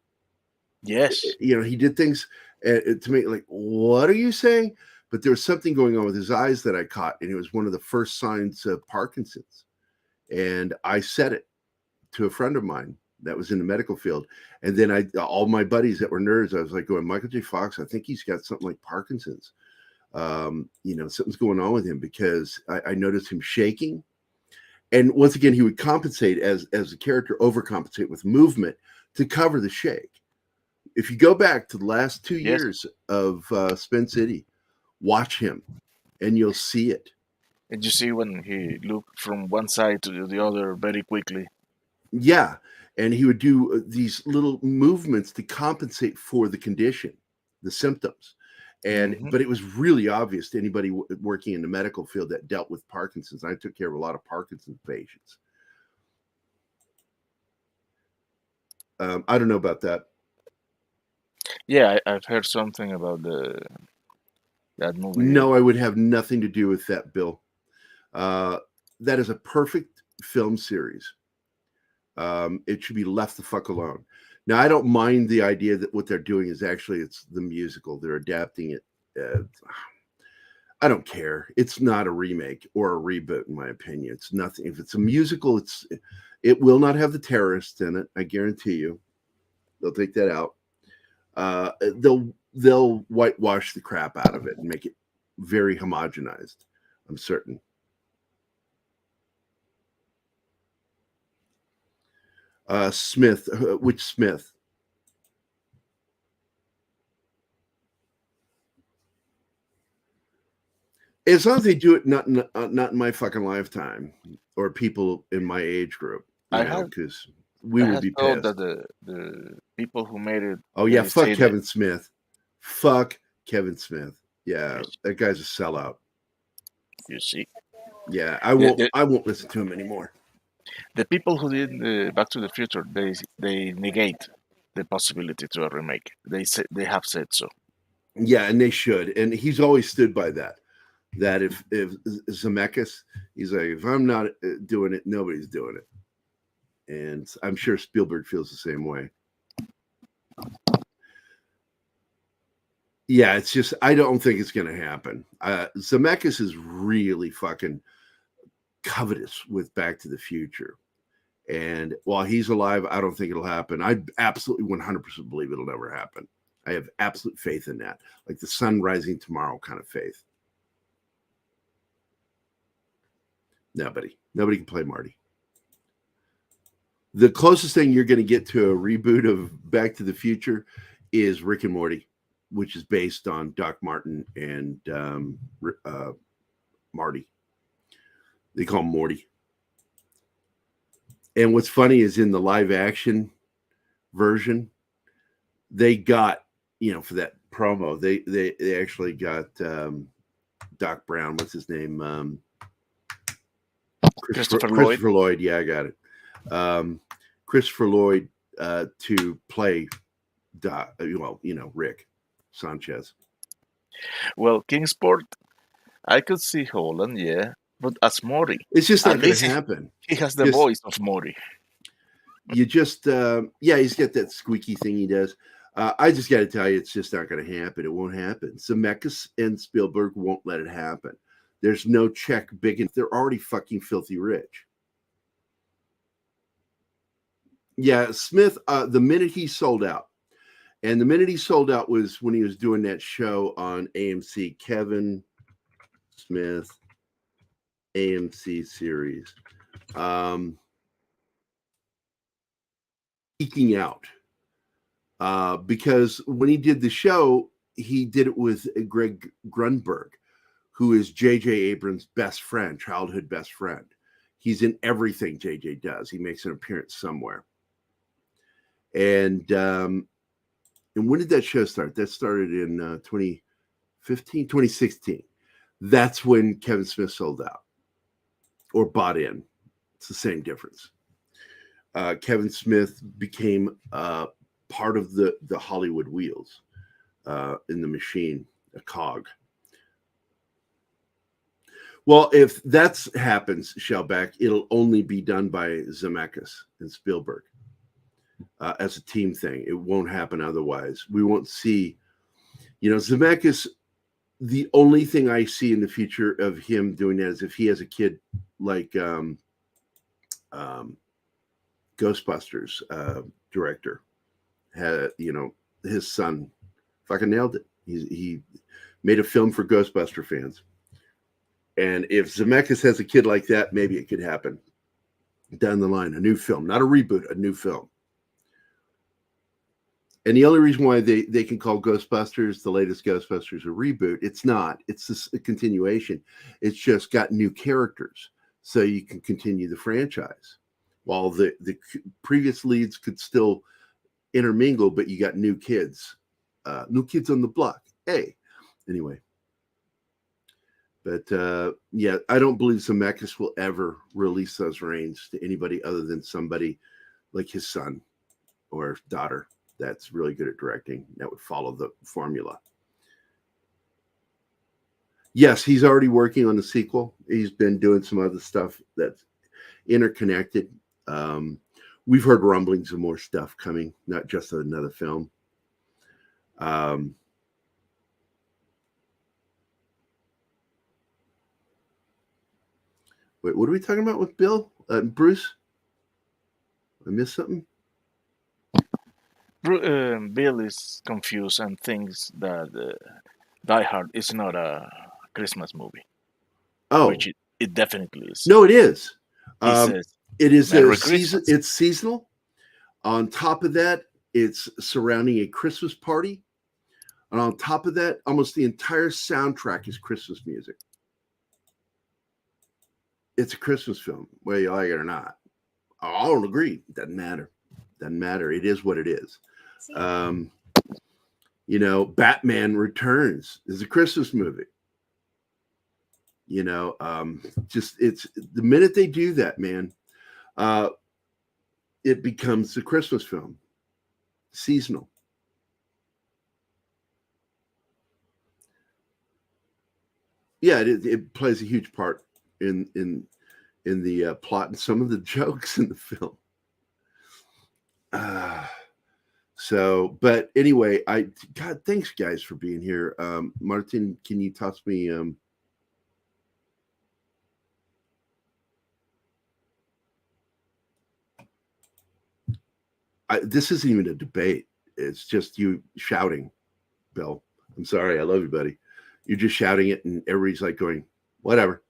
Yes. He did things to me like, what are you saying? But there was something going on with his eyes that I caught, and it was one of the first signs of Parkinson's. And I said it to a friend of mine that was in the medical field. And then all my buddies that were nerds, I was like going, Michael J. Fox, I think he's got something like Parkinson's. Something's going on with him, because I noticed him shaking. And once again, he would compensate as a character, overcompensate with movement to cover the shake. If you go back to the last 2 years of Spin City, watch him, and you'll see it. And you see when he looked from one side to the other very quickly. Yeah, and he would do these little movements to compensate for the condition, the symptoms. But it was really obvious to anybody working in the medical field that dealt with Parkinson's. I took care of a lot of Parkinson's patients. I don't know about that. Yeah, I've heard something about that movie. No, I would have nothing to do with that, Bill. That is a perfect film series. It should be left the fuck alone. Now, I don't mind the idea that what they're doing is actually it's the musical. They're adapting it. I don't care. It's not a remake or a reboot, in my opinion. It's nothing. If it's a musical, it will not have the terrorists in it. I guarantee you. They'll take that out. They'll whitewash the crap out of it and make it very homogenized. I'm certain. Smith, which Smith? As long as they do it not in my fucking lifetime or people in my age group, because we would be pissed. That the people who made it. Oh yeah, fuck Kevin Smith. Fuck Kevin Smith. Yeah, that guy's a sellout. You see. Yeah, I won't listen to him anymore. The people who did Back to the Future, they negate the possibility to a remake. They have said so. Yeah, and they should. And he's always stood by that. That if Zemeckis, he's like, if I'm not doing it, nobody's doing it. And I'm sure Spielberg feels the same way. Yeah, it's just, I don't think it's going to happen. Zemeckis is really fucking covetous with Back to the Future. And while he's alive, I don't think it'll happen. I absolutely 100% believe it'll never happen. I have absolute faith in that. Like the sun rising tomorrow kind of faith. Nobody can play Marty. The closest thing you're going to get to a reboot of Back to the Future is Rick and Morty, which is based on Doc Martin and Marty. They call him Morty. And what's funny is in the live action version, they got, for that promo, they actually got Doc Brown. What's his name? Christopher Lloyd. Yeah, I got it. Christopher Lloyd to play Rick Sanchez. Well, Kingsport, I could see Holland, yeah, but as Mori, It's just not at going least to happen. he has the voice of Mori. You just, he's got that squeaky thing he does. I just got to tell you, it's just not going to happen. It won't happen. Zemeckis and Spielberg won't let it happen. There's no check big enough. They're already fucking filthy rich. Yeah, Smith, the minute he sold out, and the minute he sold out was when he was doing that show on AMC, Kevin Smith, AMC series. Eking out. Because when he did the show, he did it with Greg Grunberg, who is J.J. Abrams' best friend, childhood best friend. He's in everything J.J. does. He makes an appearance somewhere. And when did that show start? That started in 2016. That's when Kevin Smith sold out or bought in. It's the same difference. Kevin Smith became part of the Hollywood wheels in the machine, a cog. Well, if that happens, Shellback, it'll only be done by Zemeckis and Spielberg as a team thing. It won't happen otherwise. We won't see, Zemeckis. The only thing I see in the future of him doing that is if he has a kid like Ghostbusters director had, his son fucking nailed it. He made a film for Ghostbuster fans. And if Zemeckis has a kid like that, maybe it could happen down the line. A new film, not a reboot, a new film. And the only reason why they can call Ghostbusters, the latest Ghostbusters, a reboot, it's not. It's a continuation. It's just got new characters, so you can continue the franchise. While the previous leads could still intermingle, but you got new kids on the block. Hey, anyway. But I don't believe Zemeckis will ever release those reins to anybody other than somebody like his son or daughter that's really good at directing, that would follow the formula. Yes, he's already working on the sequel. He's been doing some other stuff that's interconnected. We've heard rumblings of more stuff coming, not just another film. Wait, what are we talking about with Bill? Bruce? I missed something? Bill is confused and thinks that Die Hard is not a Christmas movie. Oh. Which it definitely is. No, it is. He says, it is Merry a season. Christmas. It's seasonal. On top of that, it's surrounding a Christmas party. And on top of that, almost the entire soundtrack is Christmas music. It's a Christmas film, whether you like it or not. I don't agree. Doesn't matter. Doesn't matter. It is what it is. Batman Returns is a Christmas movie. It's the minute they do that, man, it becomes a Christmas film, seasonal. Yeah, it plays a huge part in the plot and some of the jokes in the film. But anyway, God, thanks guys for being here. Martin, can you toss me this isn't even a debate. It's just you shouting, Bill. I'm sorry. I love you, buddy. You're just shouting it and everybody's like going, whatever.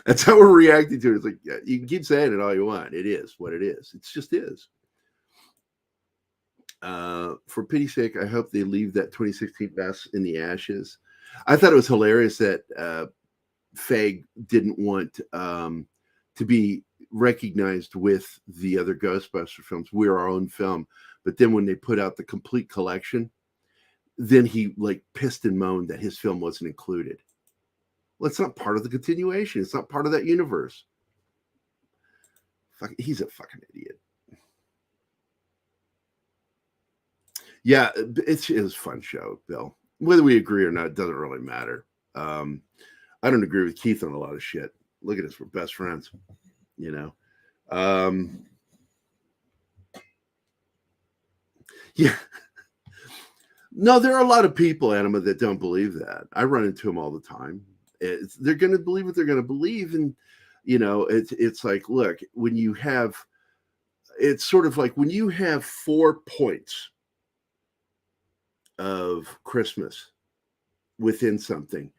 That's how we're reacting to it. It's like, yeah, you can keep saying it all you want. It is what it is. It just is. For pity's sake, I hope they leave that 2016 mess in the ashes. I thought it was hilarious that Feig didn't want to be recognized with the other Ghostbuster films. We're our own film. But then when they put out the complete collection, then he pissed and moaned that his film wasn't included. Well, it's not part of the continuation. It's not part of that universe. He's a fucking idiot. Yeah, it was a fun show, Bill. Whether we agree or not, it doesn't really matter. I don't agree with Keith on a lot of shit. Look at us, we're best friends, you know. Yeah. No, there are a lot of people, Anima, that don't believe that. I run into them all the time. They're going to believe what they're going to believe. And, you know, it's like, look, when you have, it's sort of like when you have 4 points of Christmas within something,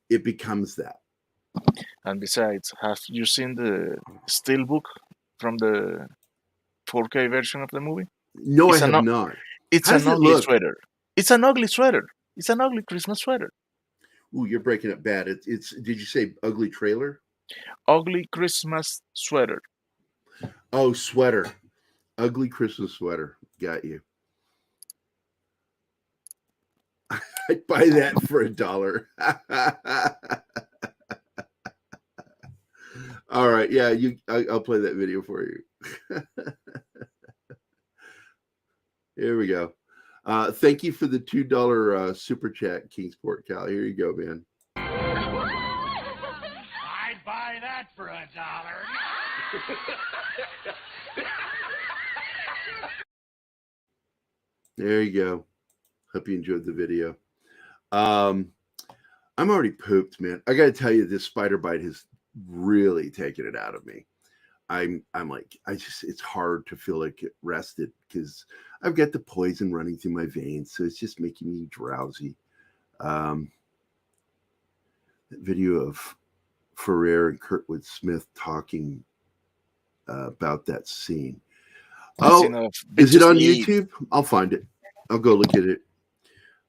it becomes that. And besides, have you seen the steelbook from the 4K version of the movie? No, I have not. It's an ugly sweater. It's an ugly sweater. It's an ugly Christmas sweater. Ooh, you're breaking up bad. It's did you say ugly trailer? Ugly Christmas sweater. Oh, sweater. Ugly Christmas sweater. Got you. I'd buy that for $1. All right. Yeah, I'll play that video for you. Here we go. Thank you for the $2 super chat, Kingsport Cal. Here you go, man. I'd buy that for $1. There you go. Hope you enjoyed the video. I'm already pooped, man. I got to tell you, this spider bite has really taken it out of me. I'm like, it's hard to feel like rested because I've got the poison running through my veins. So it's just making me drowsy. That video of Ferrer and Kurtwood Smith talking about that scene. Oh, is it on YouTube? I'll find it. I'll go look at it.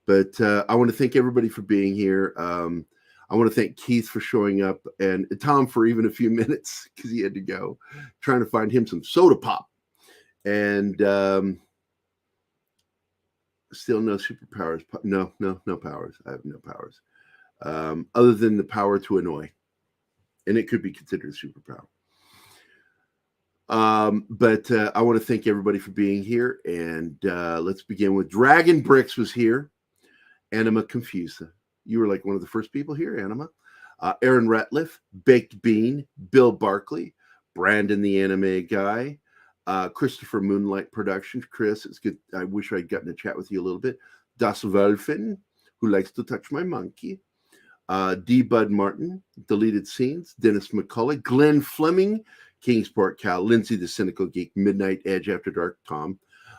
But I want to thank everybody for being here. I want to thank Keith for showing up and Tom for even a few minutes because he had to go trying to find him some soda pop. And still no superpowers. No powers. I have no powers other than the power to annoy. And it could be considered a superpower. But I want to thank everybody for being here. And let's begin with Dragon Bricks was here. Anima Confusa. You were like one of the first people here, Anima. Aaron Ratliff, Baked Bean, Bill Barkley, Brandon the Anime Guy, Christopher Moonlight Productions. Chris, it's good. I wish I'd gotten to chat with you a little bit. Das Wolfen, who likes to touch my monkey. D. Bud Martin, Deleted Scenes. Dennis McCullough, Glenn Fleming, Kingsport Cal, Lindsay the Cynical Geek, Midnight Edge After Dark, Tom.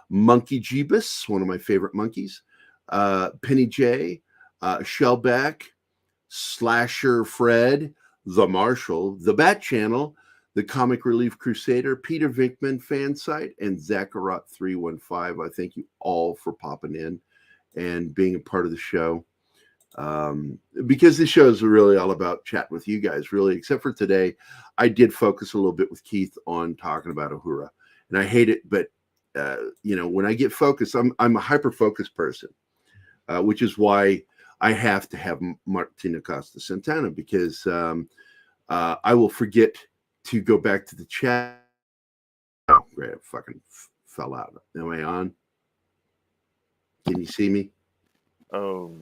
Monkey Jeebus, one of my favorite monkeys. Penny J, Shellback, Slasher Fred, The Marshall, The Bat Channel, The Comic Relief Crusader, Peter Vinkman Fan Site, and Zacharot315. I thank you all for popping in and being a part of the show. Because this show is really all about chatting with you guys, really, except for today. I did focus a little bit with Keith on talking about Uhura, and I hate it, but when I get focused, I'm a hyper-focused person, which is why I have to have Martina Costa Santana, because I will forget to go back to the chat. Oh, great, I fucking fell out. Am I on? Can you see me? Oh.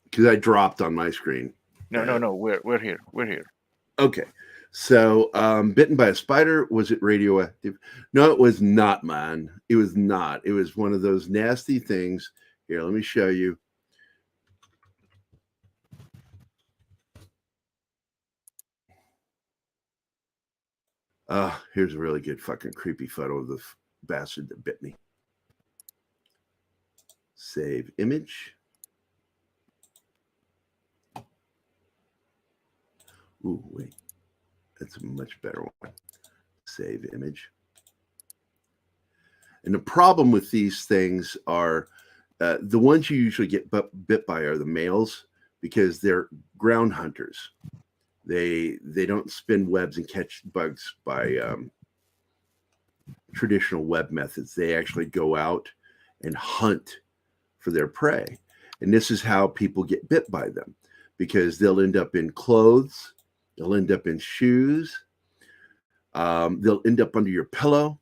Because I dropped on my screen. No. We're here. We're here. Okay. So, bitten by a spider, was it radioactive? No, it was not, man. It was not. It was one of those nasty things. Here, let me show you. Here's a really good fucking creepy photo of the bastard that bit me. Save image. Ooh, wait. That's a much better one. Save image. And the problem with these things are the ones you usually get bit by are the males, because they're ground hunters. They don't spin webs and catch bugs by traditional web methods. They actually go out and hunt for their prey. And this is how people get bit by them, because they'll end up in clothes. They'll end up in shoes. They'll end up under your pillow,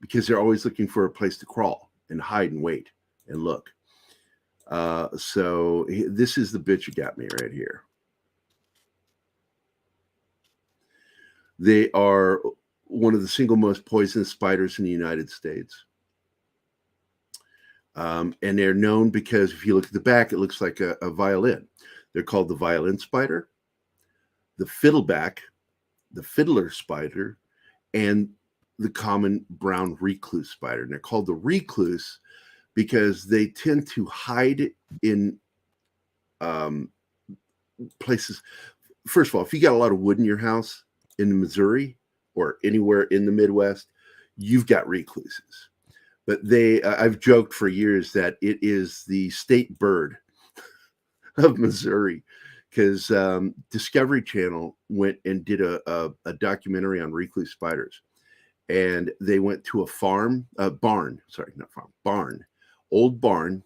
because they're always looking for a place to crawl. and hide and wait and look. So this is the bitch you got me right here. They are one of the single most poisonous spiders in the United States. And they're known because if you look at the back, it looks like a violin. They're called the violin spider, the fiddleback, the fiddler spider, and the common brown recluse spider. And they're called the recluse because they tend to hide in places. First of all, if you got a lot of wood in your house in Missouri or anywhere in the Midwest, you've got recluses. But I've joked for years that it is the state bird of Missouri, because Discovery Channel went and did a documentary on recluse spiders. And they went to a barn, old barn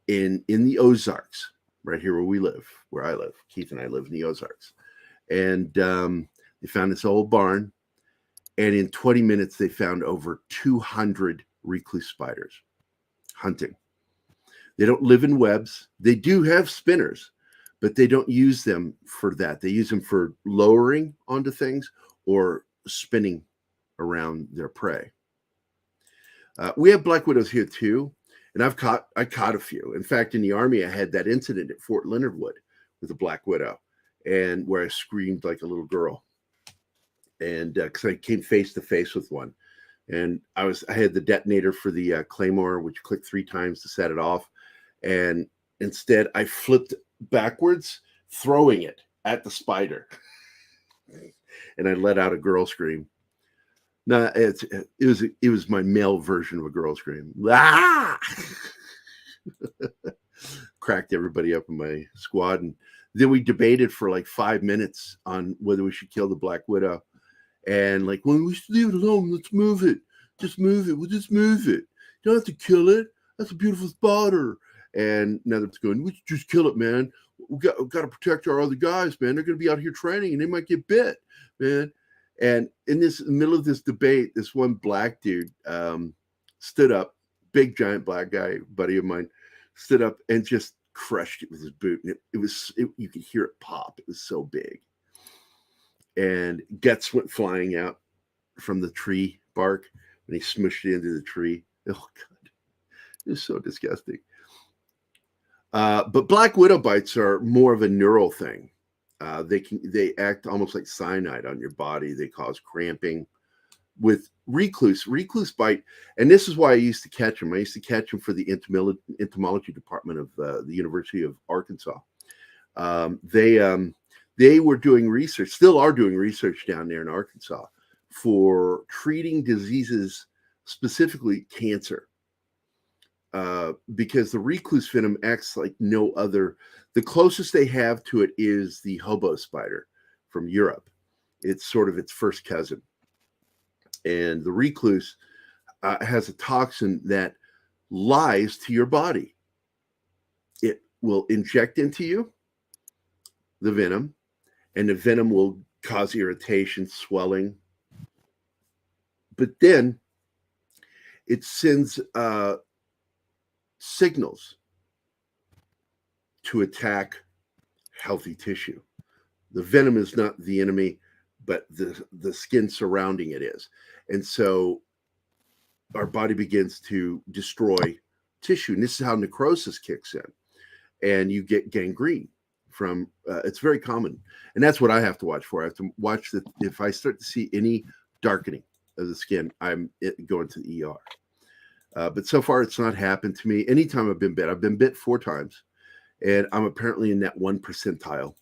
in the Ozarks, right here where I live. Keith and I live in the Ozarks. And they found this old barn. And in 20 minutes, they found over 200 recluse spiders hunting. They don't live in webs. They do have spinners, but they don't use them for that. They use them for lowering onto things or spinning around their prey. We have black widows here too, and I caught a few. In fact, in the Army, I had that incident at Fort Leonard Wood with a black widow, and where I screamed like a little girl, and because I came face to face with one, and I had the detonator for the Claymore, which you click 3 times to set it off, and instead I flipped backwards, throwing it at the spider, and I let out a girl scream. No, it was my male version of a girl scream. Ah! Cracked everybody up in my squad, and then we debated for like 5 minutes on whether we should kill the black widow. And like, well, we should leave it alone. Let's move it. Just move it. We'll just move it. You don't have to kill it. That's a beautiful spider. And now they're going, we should just kill it, man. We got to protect our other guys, man. They're going to be out here training, and they might get bit, man. And in the middle of this debate, this one black dude stood up, big giant black guy, buddy of mine, stood up and just crushed it with his boot. And you could hear it pop. It was so big. And guts went flying out from the tree bark when he smushed it into the tree. Oh, God. It was so disgusting. But black widow bites are more of a neural thing. They act almost like cyanide on your body. They cause cramping. With recluse bite, and this is why I used to catch them. I used to catch them for the entomology department of the University of Arkansas. They were doing research, still are doing research down there in Arkansas for treating diseases, specifically cancer, because the recluse venom acts like no other. The closest they have to it is the hobo spider from Europe. It's sort of its first cousin. And the recluse has a toxin that lies to your body. It will inject into you the venom, and the venom will cause irritation, swelling. But then it sends signals to attack healthy tissue. The venom is not the enemy, but the skin surrounding it is. And so our body begins to destroy tissue. And this is how necrosis kicks in. And you get gangrene from, it's very common. And that's what I have to watch for. I have to watch that if I start to see any darkening of the skin, I'm going to the ER. But so far, it's not happened to me. Anytime I've been bit 4 times. And I'm apparently in that 1 percentile.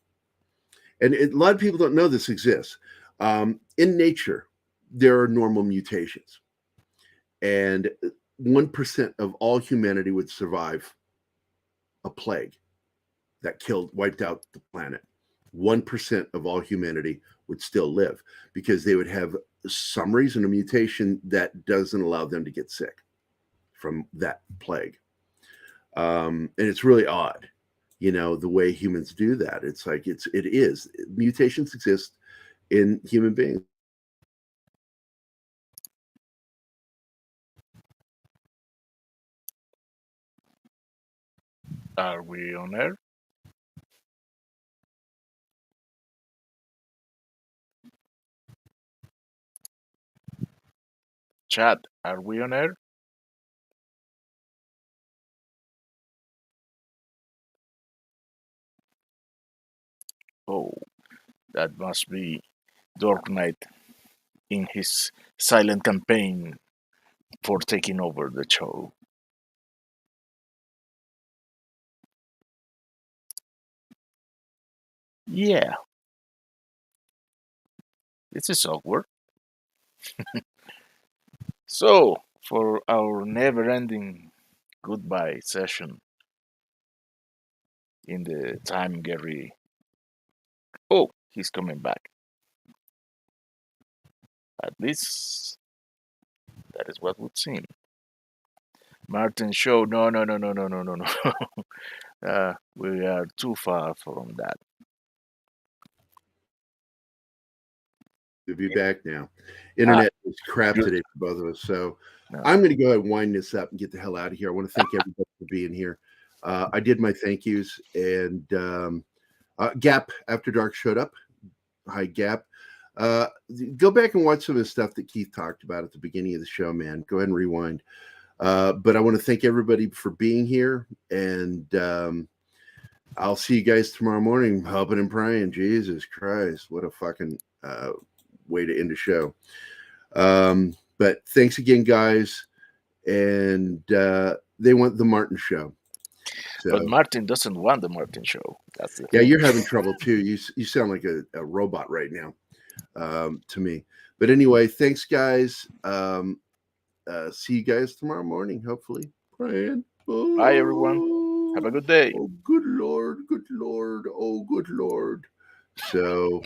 And a lot of people don't know this exists. In nature, there are normal mutations. And 1% of all humanity would survive a plague that wiped out the planet. 1% of all humanity would still live because they would have some reason, a mutation that doesn't allow them to get sick from that plague. And it's really odd, the way humans do that. It's like, mutations exist in human beings. Are we on air? Chat, are we on air? Oh, that must be Dark Knight in his silent campaign for taking over the show. Yeah, this is awkward. So, for our never-ending goodbye session in the time Gerry. Oh, he's coming back. At least that is what would seem. Martin show, no. We are too far from that. To be back now. Internet is crap today for both of us. So I'm going to go ahead and wind this up and get the hell out of here. I want to thank everybody for being here. I did my thank yous, and Gap After Dark showed up. Hi, Gap. Go back and watch some of the stuff that Keith talked about at the beginning of the show, man. Go ahead and rewind. But I want to thank everybody for being here, and I'll see you guys tomorrow morning, hoping and praying. Jesus Christ, what a fucking way to end the show. But thanks again, guys. And they want the Martin show. So, but Martin doesn't want the Martin show. That's the yeah, thing. you're having trouble too. You sound like a robot right now to me. But anyway, thanks, guys. See you guys tomorrow morning, hopefully. Praying. Bye, everyone. Have a good day. Oh, good Lord. Good Lord. Oh, good Lord. So...